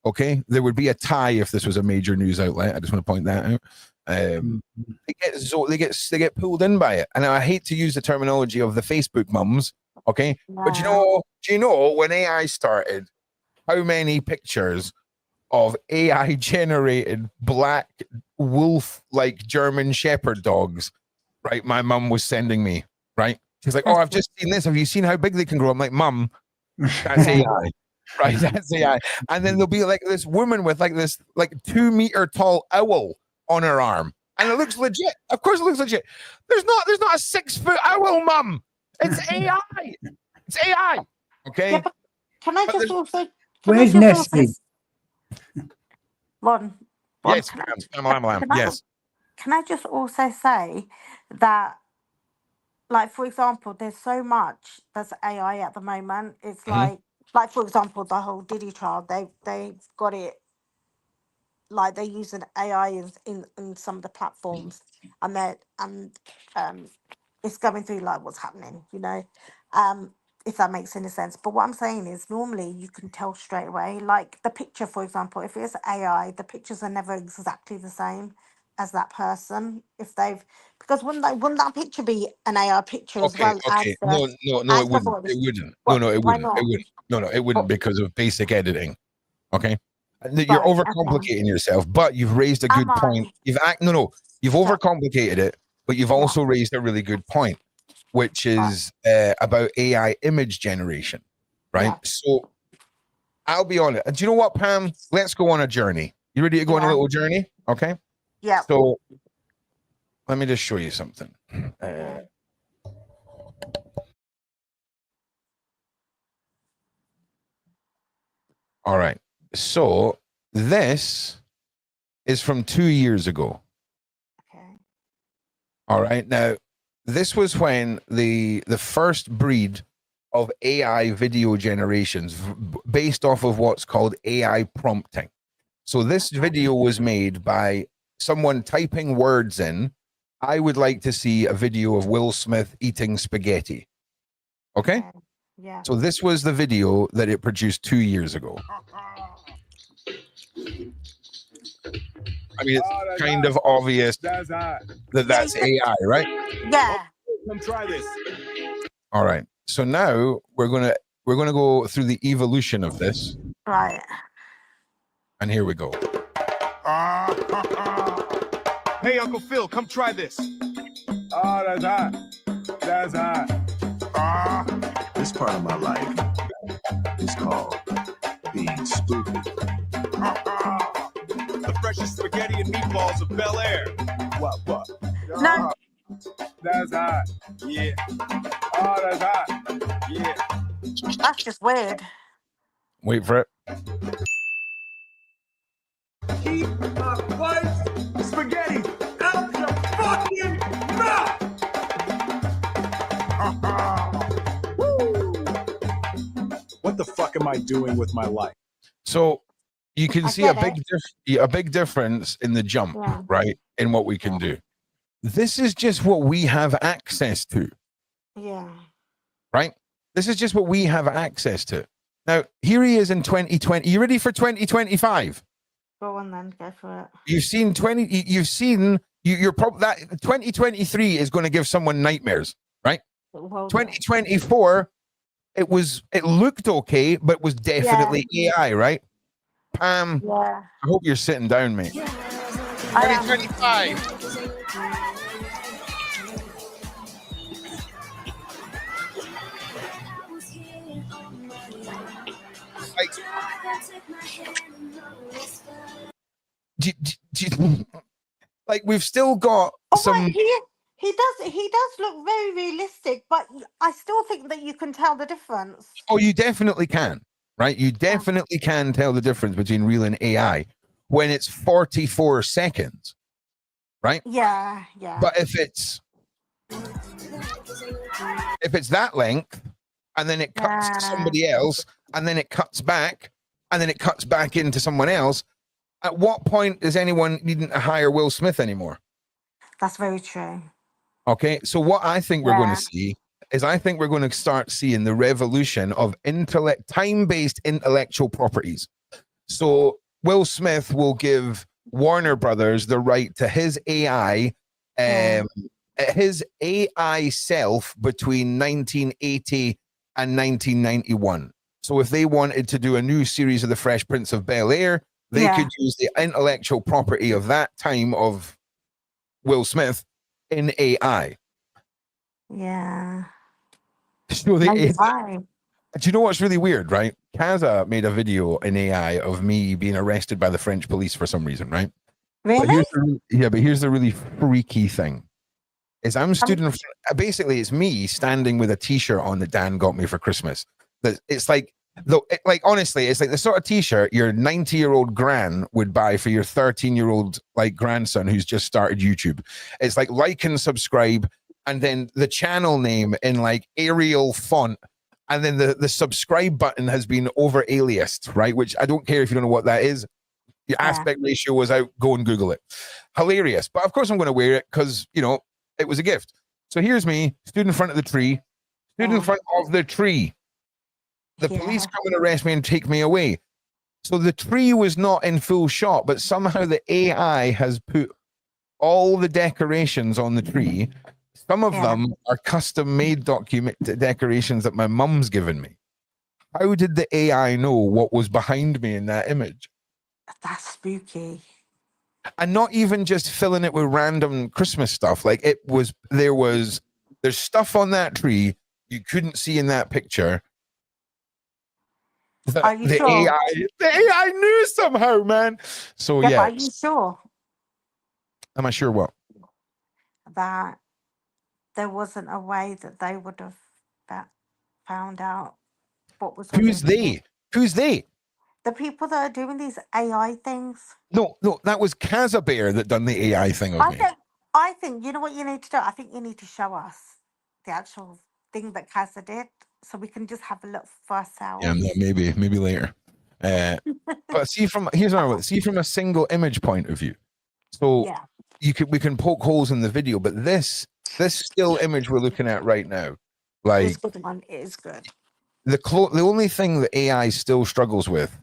S1: okay? There would be a tie if this was a major news outlet. I just want to point that out. They get pulled in by it. And I hate to use the terminology of the Facebook mums, okay? But do you know when AI started, how many pictures of AI generated black wolf like German shepherd dogs, right? My mum was sending me, right? She's like, "Oh, I've just seen this. Have you seen how big they can grow?" I'm like, "Mum, that's AI." Right, that's AI. And then there'll be like this woman with like this like 2 meter tall owl on her arm, and it looks legit. Of course, it looks legit. There's not a 6 foot owl, Mum. It's AI. It's AI. Okay.
S3: Yeah, but can I just also?
S2: Where's Nestle?
S3: Ron.
S1: Yes, ma'am. Yes.
S3: Can I just also say that, like, for example, there's so much that's AI at the moment. It's like for example, the whole Diddy trial. They've got it, like they're using AI in some of the platforms, and it's going through like what's happening, if that makes any sense. But what I'm saying is, normally you can tell straight away. Like the picture, for example, if it's AI, the pictures are never exactly the same as that person. Because wouldn't that picture be an AI picture as well as
S1: Okay.
S3: the
S1: No,
S3: as
S1: it
S3: the
S1: wouldn't.
S3: voice?
S1: It wouldn't.
S3: What?
S1: No, it
S3: Why
S1: wouldn't.
S3: not?
S1: It wouldn't. No, it wouldn't
S3: Oh,
S1: because of basic editing. Okay. You're
S3: right. Okay.
S1: overcomplicating yourself, but you've raised a good
S3: Am
S1: point.
S3: I?
S1: You've
S3: Yeah.
S1: overcomplicated it, but you've
S3: Yeah.
S1: also raised a really good point, which
S3: Right.
S1: is about AI image generation, right?
S3: Yeah.
S1: So I'll be honest. Do you know what, Pam? Let's go on a journey. You ready to go on a
S3: Yeah.
S1: little journey? Okay.
S3: Yeah.
S1: So let me just show you something. All right. So this is from 2 years ago.
S3: Okay.
S1: All right. Now, this was when the first breed of AI video generations based off of what's called AI prompting. So this video was made by someone typing words in. I would like to see a video of Will Smith eating spaghetti. Okay?
S3: Yeah.
S1: So this was the video that it produced 2 years ago. I mean, it's kind of obvious that that's AI, right?
S3: Yeah.
S7: Come try this.
S1: All right. So now we're gonna go through the evolution of this,
S3: Right.
S1: and here we go.
S7: Hey, Uncle Phil, come try this. Oh, that's hot. That's hot.
S8: This part of my life is called being stupid.
S7: The freshest spaghetti and meatballs of Bel Air. What?
S3: No.
S7: That's hot. Yeah. Oh, that's hot. Yeah.
S3: That's just weird.
S1: Wait for it.
S7: Keep my wife's spaghetti out your fucking mouth. What the fuck am I doing with my life?
S1: So you can
S3: I
S1: see a
S3: get
S1: big difference in the jump,
S3: Yeah.
S1: right? In what we can do. This is just what we have access to,
S3: Yeah.
S1: right? This is just what we have access to. Now, here he is in 2020. You ready for 2025?
S3: Go on then. Go for it.
S1: You've seen you're probably that 2023 is going to give someone nightmares, right?
S3: Well,
S1: 2024, it looked okay, but was definitely AI, right? Pam,
S3: yeah.
S1: I hope you're sitting down, mate.
S3: I am.
S1: 2025. Like we've still got some.
S3: Right. He does look very realistic, but I still think that you can tell the difference.
S1: Oh, you definitely can, right? You definitely can tell the difference between real and AI when it's 44 seconds, right?
S3: Yeah.
S1: But if it's that length, and then it cuts to somebody else, and then it cuts back, and then it cuts back into someone else, at what point is anyone needing to hire Will Smith anymore?
S3: That's very true.
S1: Okay, so what I think we're going to see is I think we're going to start seeing the revolution of time-based intellectual properties. So Will Smith will give Warner Brothers the right to his AI,
S3: Yeah.
S1: his AI self between 1980 and 1991. So if they wanted to do a new series of The Fresh Prince of Bel-Air, they
S3: Yeah.
S1: could use the intellectual property of that time of Will Smith in AI.
S3: Yeah.
S1: So
S3: No, you're
S1: do
S3: right.
S1: you know what's really weird, right? Kaza made a video in AI of me being arrested by the French police for some reason, right? But
S3: Really?
S1: here's the really freaky thing. Is I'm stood in front, basically it's me standing with a t-shirt on that Dan got me for Christmas. That it's like like honestly, it's like the sort of t-shirt your 90-year-old gran would buy for your 13-year-old like grandson who's just started YouTube. It's like and subscribe, and then the channel name in like Arial font, and then the subscribe button has been over aliased, right? Which I don't care if you don't know what that is. Your aspect ratio was out. Go and Google it. Hilarious. But of course I'm going to wear it because, you know, it was a gift. So here's me, stood in front of the tree, stood in front of the tree. The police come and arrest me and take me away. So the tree was not in full shot, but somehow the AI has put all the decorations on the tree. Some of them are custom-made decorations that my mum's given me. How did the AI know what was behind me in that image?
S3: That's spooky.
S1: And not even just filling it with random Christmas stuff. Like there's stuff on that tree you couldn't see in that picture.
S3: Are you sure?
S1: The AI knew somehow, man. So
S3: Yeah,
S1: yeah.
S3: but are you sure
S1: Am I sure what?
S3: that there wasn't a way that they would have found out what was on
S1: Who's
S3: this?
S1: they? Who's they?
S3: The people that are doing these AI things.
S1: No, that was Kazabear that done the AI thing of me.
S3: I think you know what you need to do. I think you need to show us the actual thing that Casa did, so we can just have a look for ourselves.
S1: Yeah, maybe later. But see from a single image point of view. So we can poke holes in the video, but this still image we're looking at right now, like
S3: this good one is good.
S1: The only thing that AI still struggles with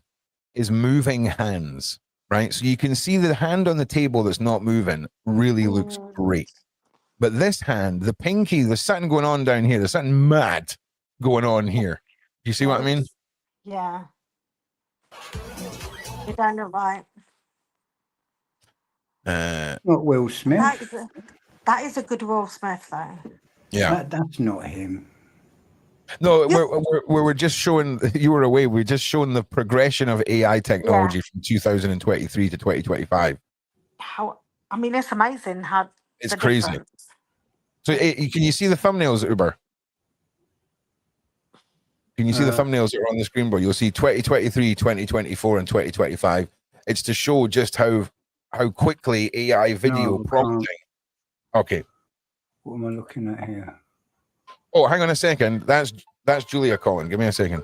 S1: is moving hands, right? So you can see the hand on the table that's not moving really looks great. But this hand, the pinky, there's something going on down here. There's something mad going on here. You see what I mean?
S3: Yeah. You don't look right.
S2: Not Will Smith.
S3: That is a good Will Smith, though.
S1: Yeah.
S2: That's not him.
S1: No, we're just showing, you were away, we're just showing the progression of AI technology from 2023 to 2025.
S3: I mean, it's amazing how
S1: it's crazy.
S3: Difference.
S1: So can you see the thumbnails, Uber? Can you see the thumbnails that are on the screen, bro? You'll see 2023, 2024, and 2025. It's to show just how quickly AI video prompting. Okay.
S2: What am I looking at here?
S1: Oh, hang on a second. That's Julia calling. Give me a second.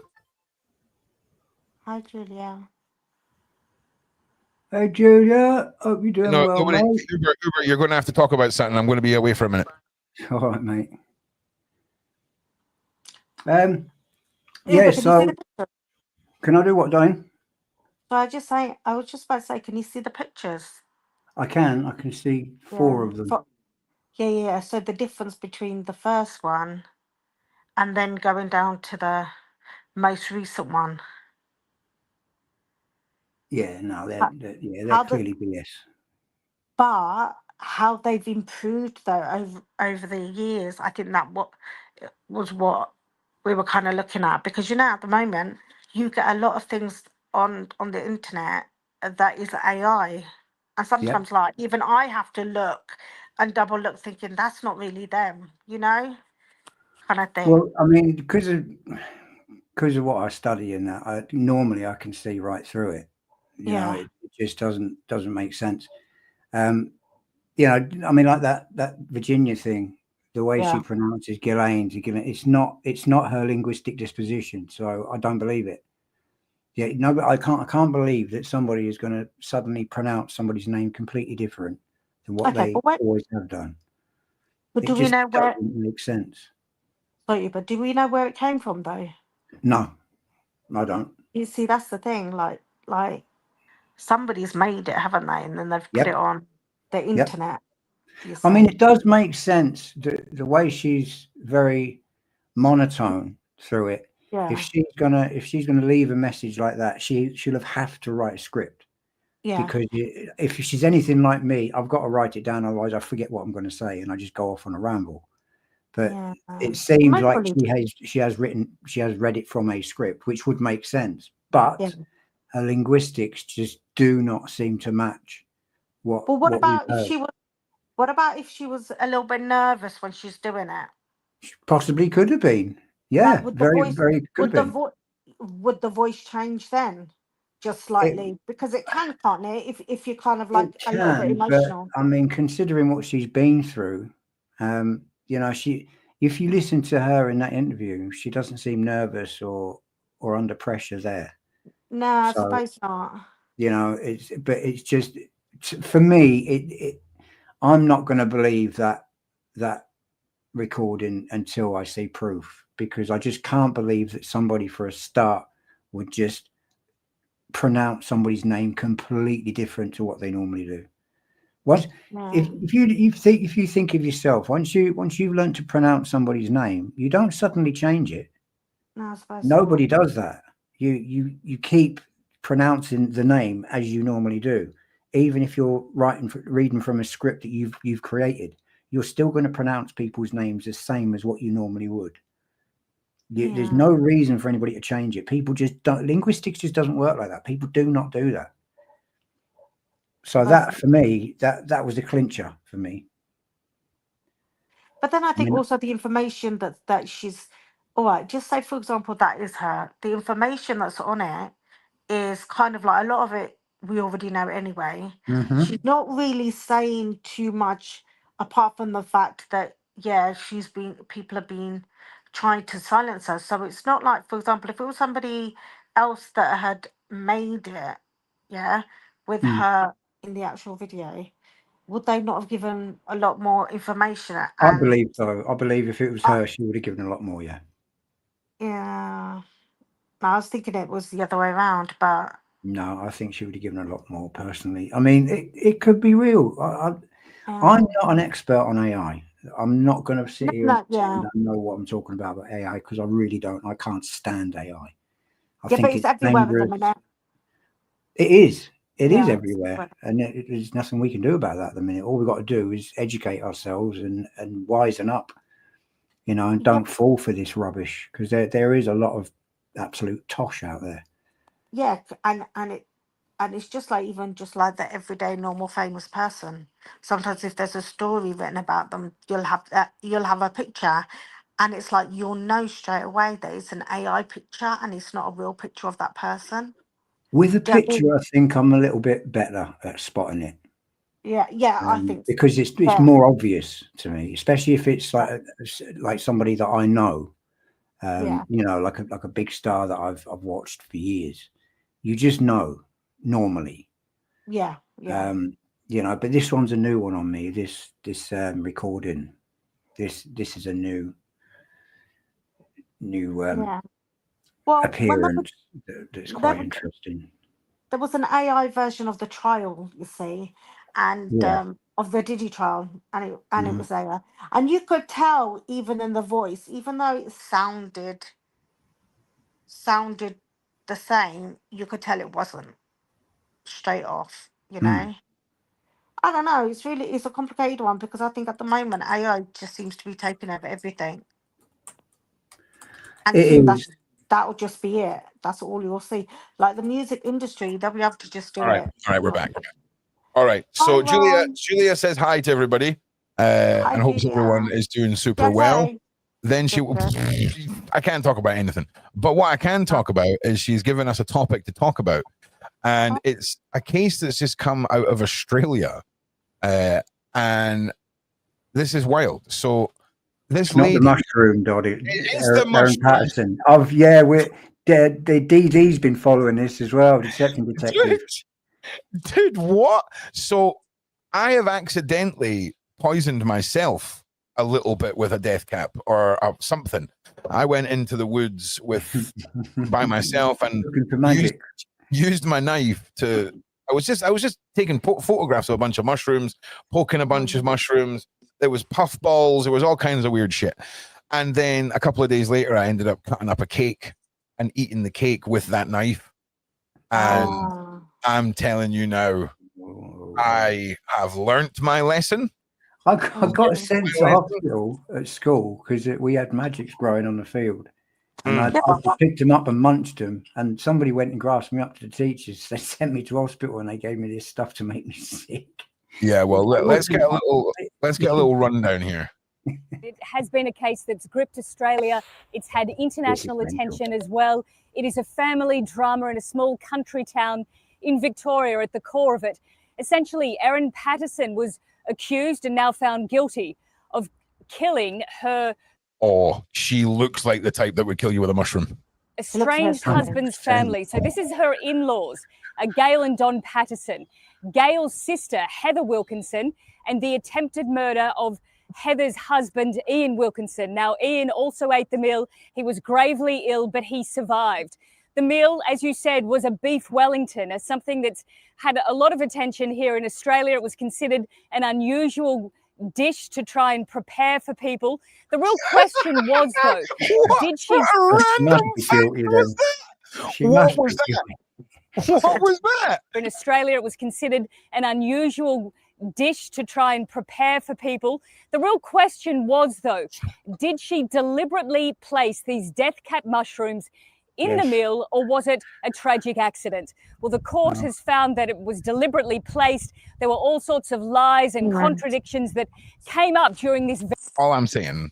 S3: Hi, Julia.
S2: Hey, Julia. Hope you're doing well, mate.
S1: Uber, you're going to have to talk about something. I'm going to be away for a minute.
S2: All right, mate. Yeah, so can I do what, Dane?
S3: So I was just about to say, can you see the pictures?
S2: I can see 4 of them.
S3: Yeah. So the difference between the first one and then going down to the most recent one.
S2: Yeah, no, they're clearly BS.
S3: But how they've improved though over the years, I think that was what we were kind of looking at, because at the moment you get a lot of things on the internet that is AI, and sometimes like even I have to look and double look, thinking that's not really them, kind of thing.
S2: Well, I mean, because of what I study and that, normally I can see right through it. You know, it just doesn't make sense. I mean, like that Virginia thing, the way she pronounces Ghislaine, it's not her linguistic disposition, so I don't believe it. Yeah, no, but I can't believe that somebody is going to suddenly pronounce somebody's name completely different than what they always have done.
S3: But do we know where it
S2: makes sense?
S3: Sorry, but do we know where it came from though?
S2: No, I don't.
S3: You see, that's the thing. Like somebody's made it, haven't they? And then they've put
S2: Yep.
S3: it on the
S2: Yep.
S3: internet.
S2: I mean, it does make sense, the way she's very monotone through it.
S3: yeah,
S2: If she's gonna leave a message like that, she'll have to write a script.
S3: yeah,
S2: Because if she's anything like me, I've got to write it down, otherwise I forget what I'm going to say and I just go off on a ramble. But
S3: yeah.
S2: it seems
S3: Most
S2: like
S3: probably
S2: she has read it from a script, which would make sense. But
S3: yeah.
S2: her linguistics just do not seem to match what
S3: Well, what
S2: what we've
S3: about if
S2: heard.
S3: she was? What about if she was a little bit nervous when she's doing it?
S2: Possibly could have been. Yeah,
S3: Like, would the
S2: very,
S3: voice,
S2: very could
S3: would
S2: have
S3: the
S2: been.
S3: would the voice change then, just
S2: It,
S3: slightly? Because it can, can't it? If you're kind of
S2: it
S3: like a little bit
S2: can, but
S3: emotional.
S2: I mean, considering what she's been through, you know, if you listen to her in that interview, she doesn't seem nervous or under pressure there.
S3: No, I
S2: So,
S3: suppose not.
S2: you know, it's just, for me, I'm not going to believe that recording until I see proof, because I just can't believe that somebody, for a start, would just pronounce somebody's name completely different to what they normally do. What
S3: Yeah.
S2: if you think of yourself, once you've learned to pronounce somebody's name, you don't suddenly change it.
S3: No, I suppose
S2: Nobody
S3: not.
S2: does that. You keep pronouncing the name as you normally do, even if you're reading from a script that you've created. You're still going to pronounce people's names the same as what you normally would. There's no reason for anybody to change it. People just don't. Linguistics just doesn't work like that. People do not do that. So that, for me, that was the clincher for me.
S3: But then I think
S2: mean,
S3: also the information that she's, all right, just say, for example, that is her. The information that's on it is kind of like, a lot of it we already know anyway.
S2: mhm.
S3: She's not really saying too much apart from the fact that, yeah, people have been trying to silence her. So it's not like, for example, if it was somebody else that had made it, yeah, with her in the actual video, would they not have given a lot more information?
S2: I
S3: And
S2: believe so. I believe if it was her, she would have given a lot more. Yeah.
S3: yeah, I was thinking it was the other way around, but
S2: No, I think she would have given a lot more personally. I mean, it could be real. I'm not an expert on AI. I'm not going to sit here and pretend I know what I'm talking about AI, because I really don't. I can't stand AI. I
S3: yeah,
S2: think
S3: but it's everywhere at the
S2: dangerous.
S3: minute.
S2: It is. It is
S3: Yeah,
S2: everywhere, and there's nothing we can do about that at the minute. All we've got to do is educate ourselves and wisen up, you know, and don't fall for this rubbish, because there is a lot of absolute tosh out there.
S3: yeah, and it's just like, even just like the everyday normal famous person. Sometimes if there's a story written about them, you'll have a picture, and it's like you'll know straight away that it's an AI picture and it's not a real picture of that person.
S2: With a
S3: Do you know what I mean?
S2: picture, I think I'm a little bit better at spotting it.
S3: Yeah, I think so.
S2: Because it's
S3: Yeah.
S2: more obvious to me, especially if it's like somebody that I know,
S3: Yeah.
S2: you know, like a big star that I've watched for years. You just know normally,
S3: Yeah.
S2: you know. But this one's a new one on me. This recording, this is a new
S3: Yeah. Well,
S2: appearance that's quite interesting.
S3: there was an AI version of the trial, you see, and
S2: Yeah.
S3: of the Diddy trial, and it
S2: Mhm.
S3: was AI, and you could tell even in the voice, even though it sounded the same, you could tell it wasn't straight off. You know, I don't know. It's a complicated one, because I think at the moment AI just seems to be taking over everything, and
S2: It
S3: soon
S2: is.
S3: that'll just be it. That's all you'll see. Like the music industry, they'll be able to just do
S1: All right.
S3: it.
S1: All right. We're back. All right. So
S3: Hi, Ron.
S1: Julia says hi to everybody,
S3: Hi,
S1: and hopes everyone
S3: Julia.
S1: is doing super
S3: Yeah,
S1: well.
S3: hey.
S1: Then I can't talk about anything, but what I can talk about is she's given us a topic to talk about, and it's a case that's just come out of Australia, and this is wild. So this
S2: Not
S1: lady,
S2: the mushroom, Doddy.
S1: it is the
S2: Aaron
S1: mushroom.
S2: Patterson. The DD's been following this as well. Deception Detective.
S1: Dude, what? So I have accidentally poisoned myself a little bit with a death cap or something. I went into the woods by myself and
S2: Looking for magic.
S1: used my knife to I was just taking photographs of a bunch of mushrooms, poking a bunch of mushrooms. There was puffballs. There was all kinds of weird shit. And then a couple of days later, I ended up cutting up a cake and eating the cake with that knife. And I'm telling you now, I have learnt my lesson.
S2: I got sent to hospital at school because we had magics growing on the field. And I just picked them up and munched them. And somebody went and grasped me up to the teachers. They sent me to hospital and they gave me this stuff to make me sick.
S1: Yeah, well, let's get a little rundown here.
S5: It has been a case that's gripped Australia. It's had international attention as well. It is a family drama in a small country town in Victoria at the core of it. Essentially, Erin Patterson was accused and now found guilty of killing her.
S1: Oh, she looks like the type that would kill you with a mushroom.
S5: Estranged husband's family. So this is her in-laws, Gail and Don Patterson, Gail's sister, Heather Wilkinson, and the attempted murder of Heather's husband, Ian Wilkinson. Now, Ian also ate the meal. He was gravely ill, but he survived. The meal, as you said, was a beef Wellington, as something that's had a lot of attention here in Australia. It was considered an unusual dish to try and prepare for people. The real question was, though, did she...
S1: What was that?
S5: In Australia, it was considered an unusual dish to try and prepare for people. The real question was, though, did she deliberately place these death cap mushrooms in the meal, or was it a tragic accident? Well, the court has found that it was deliberately placed. There were all sorts of lies and contradictions that came up during this.
S1: All I'm saying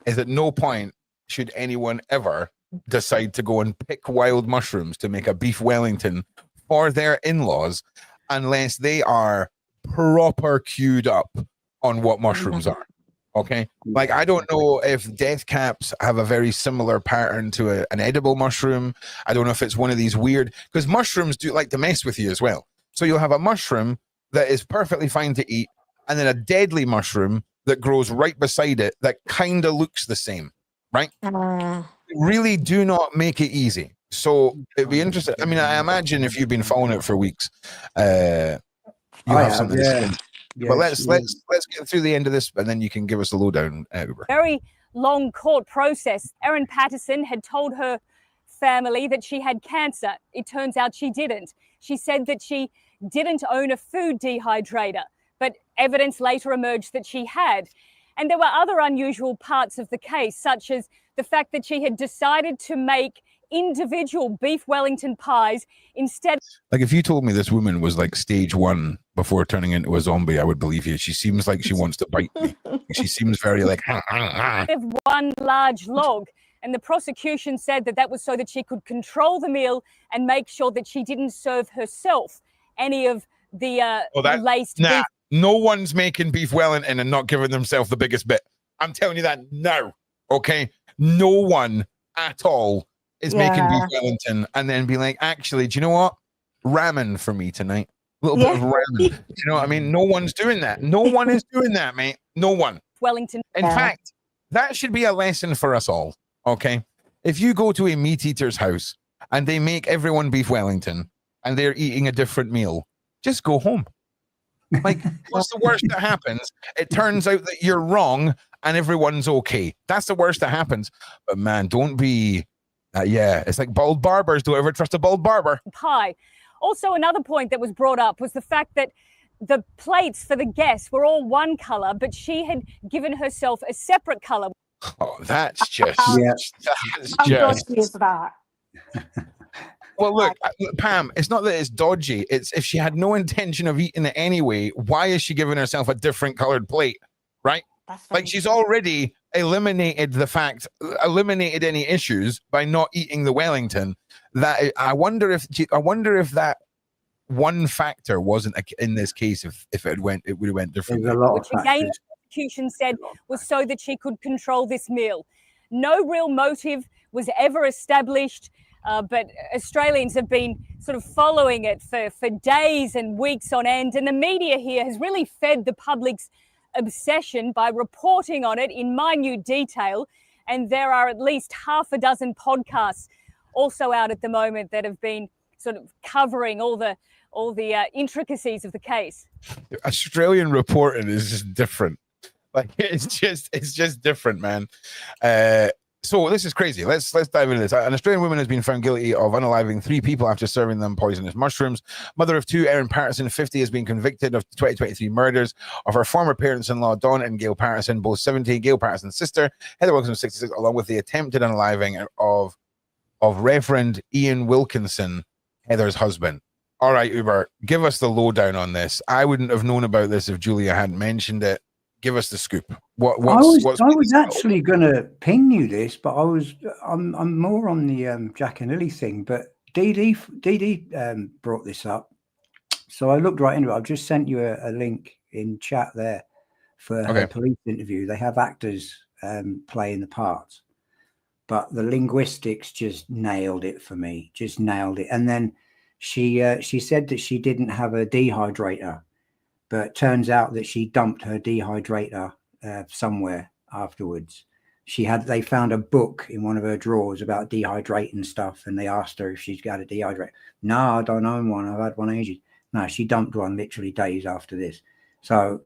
S1: is at no point should anyone ever decide to go and pick wild mushrooms to make a beef Wellington for their in-laws unless they are proper queued up on what mushrooms are. Okay, like I don't know if death caps have a very similar pattern to an edible mushroom. I don't know if it's one of these weird, because mushrooms do like to mess with you as well. So you'll have a mushroom that is perfectly fine to eat, and then a deadly mushroom that grows right beside it that kind of looks the same, right? Really do not make it easy. So it'd be interesting. I mean, I imagine if you've been following it for weeks, you have something to say. But let's get through the end of this, and then you can give us a lowdown.
S5: Very long court process. Erin Patterson had told her family that she had cancer. It turns out she didn't. She said that she didn't own a food dehydrator, but evidence later emerged that she had. And there were other unusual parts of the case, such as the fact that she had decided to make individual beef Wellington pies instead.
S1: Like, if you told me this woman was like stage 1 before turning into a zombie, I would believe you. She seems like she wants to bite me. She seems very like
S5: of one large log. And the prosecution said that that was so that she could control the meal and make sure that she didn't serve herself any of the laced beef.
S1: No one's making beef Wellington and not giving themselves the biggest bit. I'm telling you that now. Okay, no one at all is making beef Wellington and then be like, actually, do you know what? Ramen for me tonight. A little bit of ramen. You know what I mean? No one's doing that. No one is doing that, mate. No one.
S5: Wellington.
S1: In fact, that should be a lesson for us all. Okay. If you go to a meat eater's house and they make everyone beef Wellington and they're eating a different meal, just go home. Like, what's the worst that happens? It turns out that you're wrong and everyone's okay. That's the worst that happens. But man, don't be it's like bald barbers. Don't ever trust a bald barber.
S5: Pie. Also, another point that was brought up was the fact that the plates for the guests were all one color, but she had given herself a separate color.
S1: Oh, that's just
S3: that.
S1: Well, look, Pam, it's not that it's dodgy. It's if she had no intention of eating it anyway, why is she giving herself a different colored plate? Right? Like, she's already eliminated any issues by not eating the Wellington. That I wonder if that one factor wasn't in this case. If it would have went differently.
S5: Which again, the prosecution said was so that she could control this meal. No real motive was ever established. But Australians have been sort of following it for days and weeks on end. And the media here has really fed the public's obsession by reporting on it in minute detail. And there are at least half a dozen podcasts also out at the moment that have been sort of covering all the all the intricacies of the case.
S1: Australian reporting is just different. Like it's just different, man. So this is crazy. Let's dive into this. An Australian woman has been found guilty of unaliving 3 people after serving them poisonous mushrooms. Mother of 2, Erin Patterson, 50, has been convicted of 2023 murders of her former parents-in-law, Dawn and Gail Patterson, both 70. Gail Patterson's sister, Heather Wilkinson, 66, along with the attempted unaliving of Reverend Ian Wilkinson, Heather's husband. All right, Uber, give us the lowdown on this. I wouldn't have known about this if Julia hadn't mentioned it. Give us the scoop. I
S2: was actually going to ping you this, but I'm more on the Jack and Lily thing. But Dee brought this up, so I looked right into it. I've just sent you a link in chat there for her police interview. They have actors playing the parts, but the linguistics just nailed it for me. Just nailed it. And then she said that she didn't have a dehydrator. But turns out that she dumped her dehydrator somewhere afterwards. They found a book in one of her drawers about dehydrating stuff, and they asked her if she's got a dehydrator. No, I don't own one. I've had one ages. No, she dumped one literally days after this. So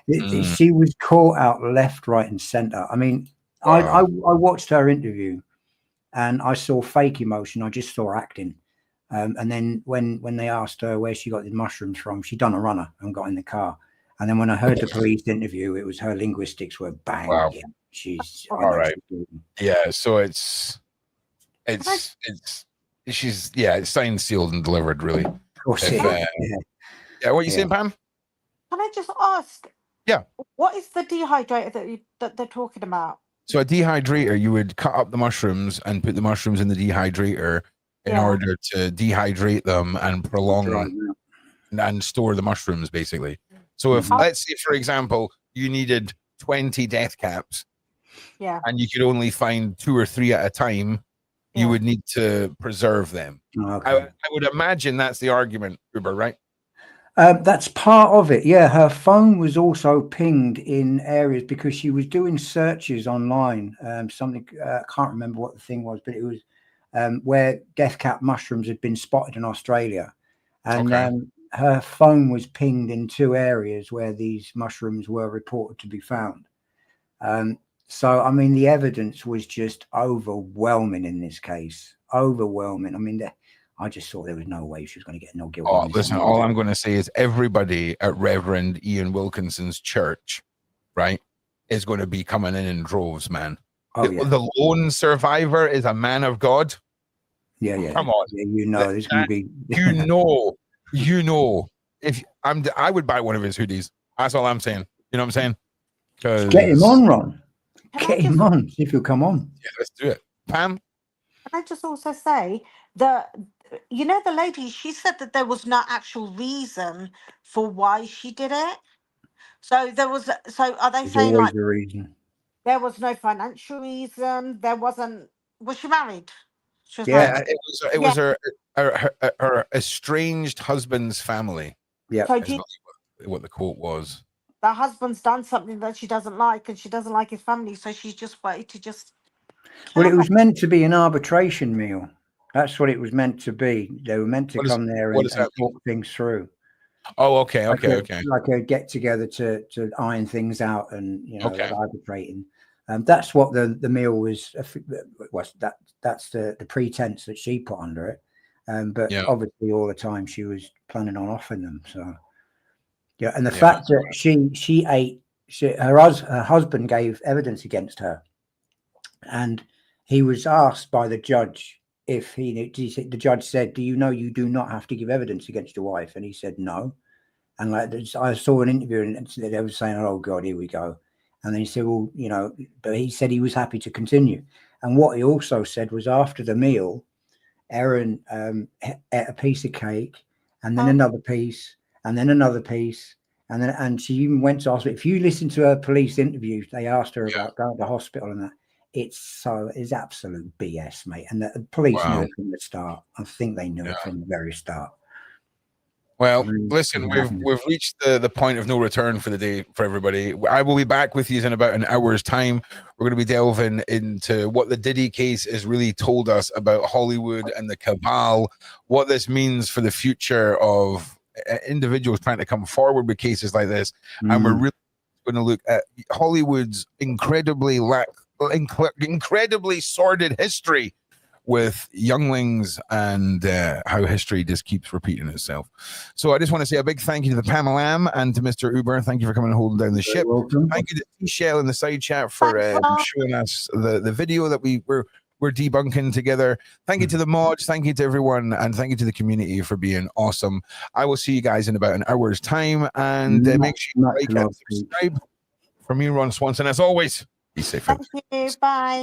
S2: she was caught out left, right, and center. I mean, I watched her interview, and I saw fake emotion. I just saw acting. And then when they asked her where she got the mushrooms from, she done a runner and got in the car. And then when I heard the police interview, it was her linguistics were bang.
S1: Wow.
S2: Yeah, she's
S1: all right. Yeah, so it's signed, sealed, and delivered. Really.
S2: Of course.
S1: Yeah. What are you saying, Pam?
S3: Can I just ask?
S1: Yeah.
S3: What is the dehydrator that they're talking about?
S1: So a dehydrator, you would cut up the mushrooms and put the mushrooms in the dehydrator in order to dehydrate them and prolong and store the mushrooms, basically. So if, let's say, for example, you needed 20 death caps, and you could only find 2 or 3 at a time, you would need to preserve them.
S2: Okay.
S1: I would imagine that's the argument, Uber, right?
S2: That's part of it. Yeah, her phone was also pinged in areas because she was doing searches online. Something I can't remember what the thing was, but it was where death cap mushrooms had been spotted in Australia, and her phone was pinged in 2 areas where these mushrooms were reported to be found. So I mean, the evidence was just overwhelming in this case. Overwhelming. I mean, I just thought there was no way she was going to get no guilt.
S1: Oh, listen, all I'm going to say is everybody at Reverend Ian Wilkinson's church, right, is going to be coming in droves, man. The lone survivor is a man of God.
S2: Yeah.
S1: Come on.
S2: Yeah, there's going to be.
S1: If I would buy one of his hoodies. That's all I'm saying. You know what I'm saying?
S2: Get him on, Ron. Get him on. See if he'll come on.
S1: Yeah, let's do it. Pam?
S3: Can I just also say that, the lady, she said that there was no actual reason for why she did it. So are they saying like
S2: the reason?
S3: There was no financial reason. There wasn't. Was she married? She was
S1: married. It was her estranged husband's family.
S2: Yeah.
S3: So
S1: what the quote was.
S3: The husband's done something that she doesn't like, and she doesn't like his family, so she's just wanted to just.
S2: Well, it was meant to be an arbitration meal. That's what it was meant to be. They were meant to come there and talk things through.
S1: Oh, okay.
S2: Like a get together to iron things out and arbitrating. That's what the meal was. That's the pretense that she put under it. But obviously, all the time she was planning on offering them. So and the fact that she ate, her husband gave evidence against her, and he was asked by the judge if the judge said, "Do you know you do not have to give evidence against your wife?" And he said no. And I saw an interview and they were saying, "Oh God, here we go." And then he said, "Well, but he said he was happy to continue." And what he also said was, after the meal, Erin ate a piece of cake, and then another piece, and then another piece, and she even went to hospital. If you listen to her police interviews, they asked her about going to hospital and that. It's absolute BS, mate. And the police knew it from the start. I think they knew it from the very start.
S1: Well, listen, we've reached the point of no return for the day for everybody. I will be back with you in about an hour's time. We're going to be delving into what the Diddy case has really told us about Hollywood and the cabal, what this means for the future of individuals trying to come forward with cases like this. And we're really going to look at Hollywood's incredibly sordid history with younglings and how history just keeps repeating itself. So I just want to say a big thank you to the Pamela Am and to Mr. Uber. Thank you for coming and holding down the ship. Thank you to T-Shell in the side chat for showing us the video that we're debunking together. Thank you to the mods. Thank you to everyone. And thank you to the community for being awesome. I will see you guys in about an hour's time. And make sure you like and subscribe. From me, Ron Swanson, as always, be safe.
S3: Thank you. Bye.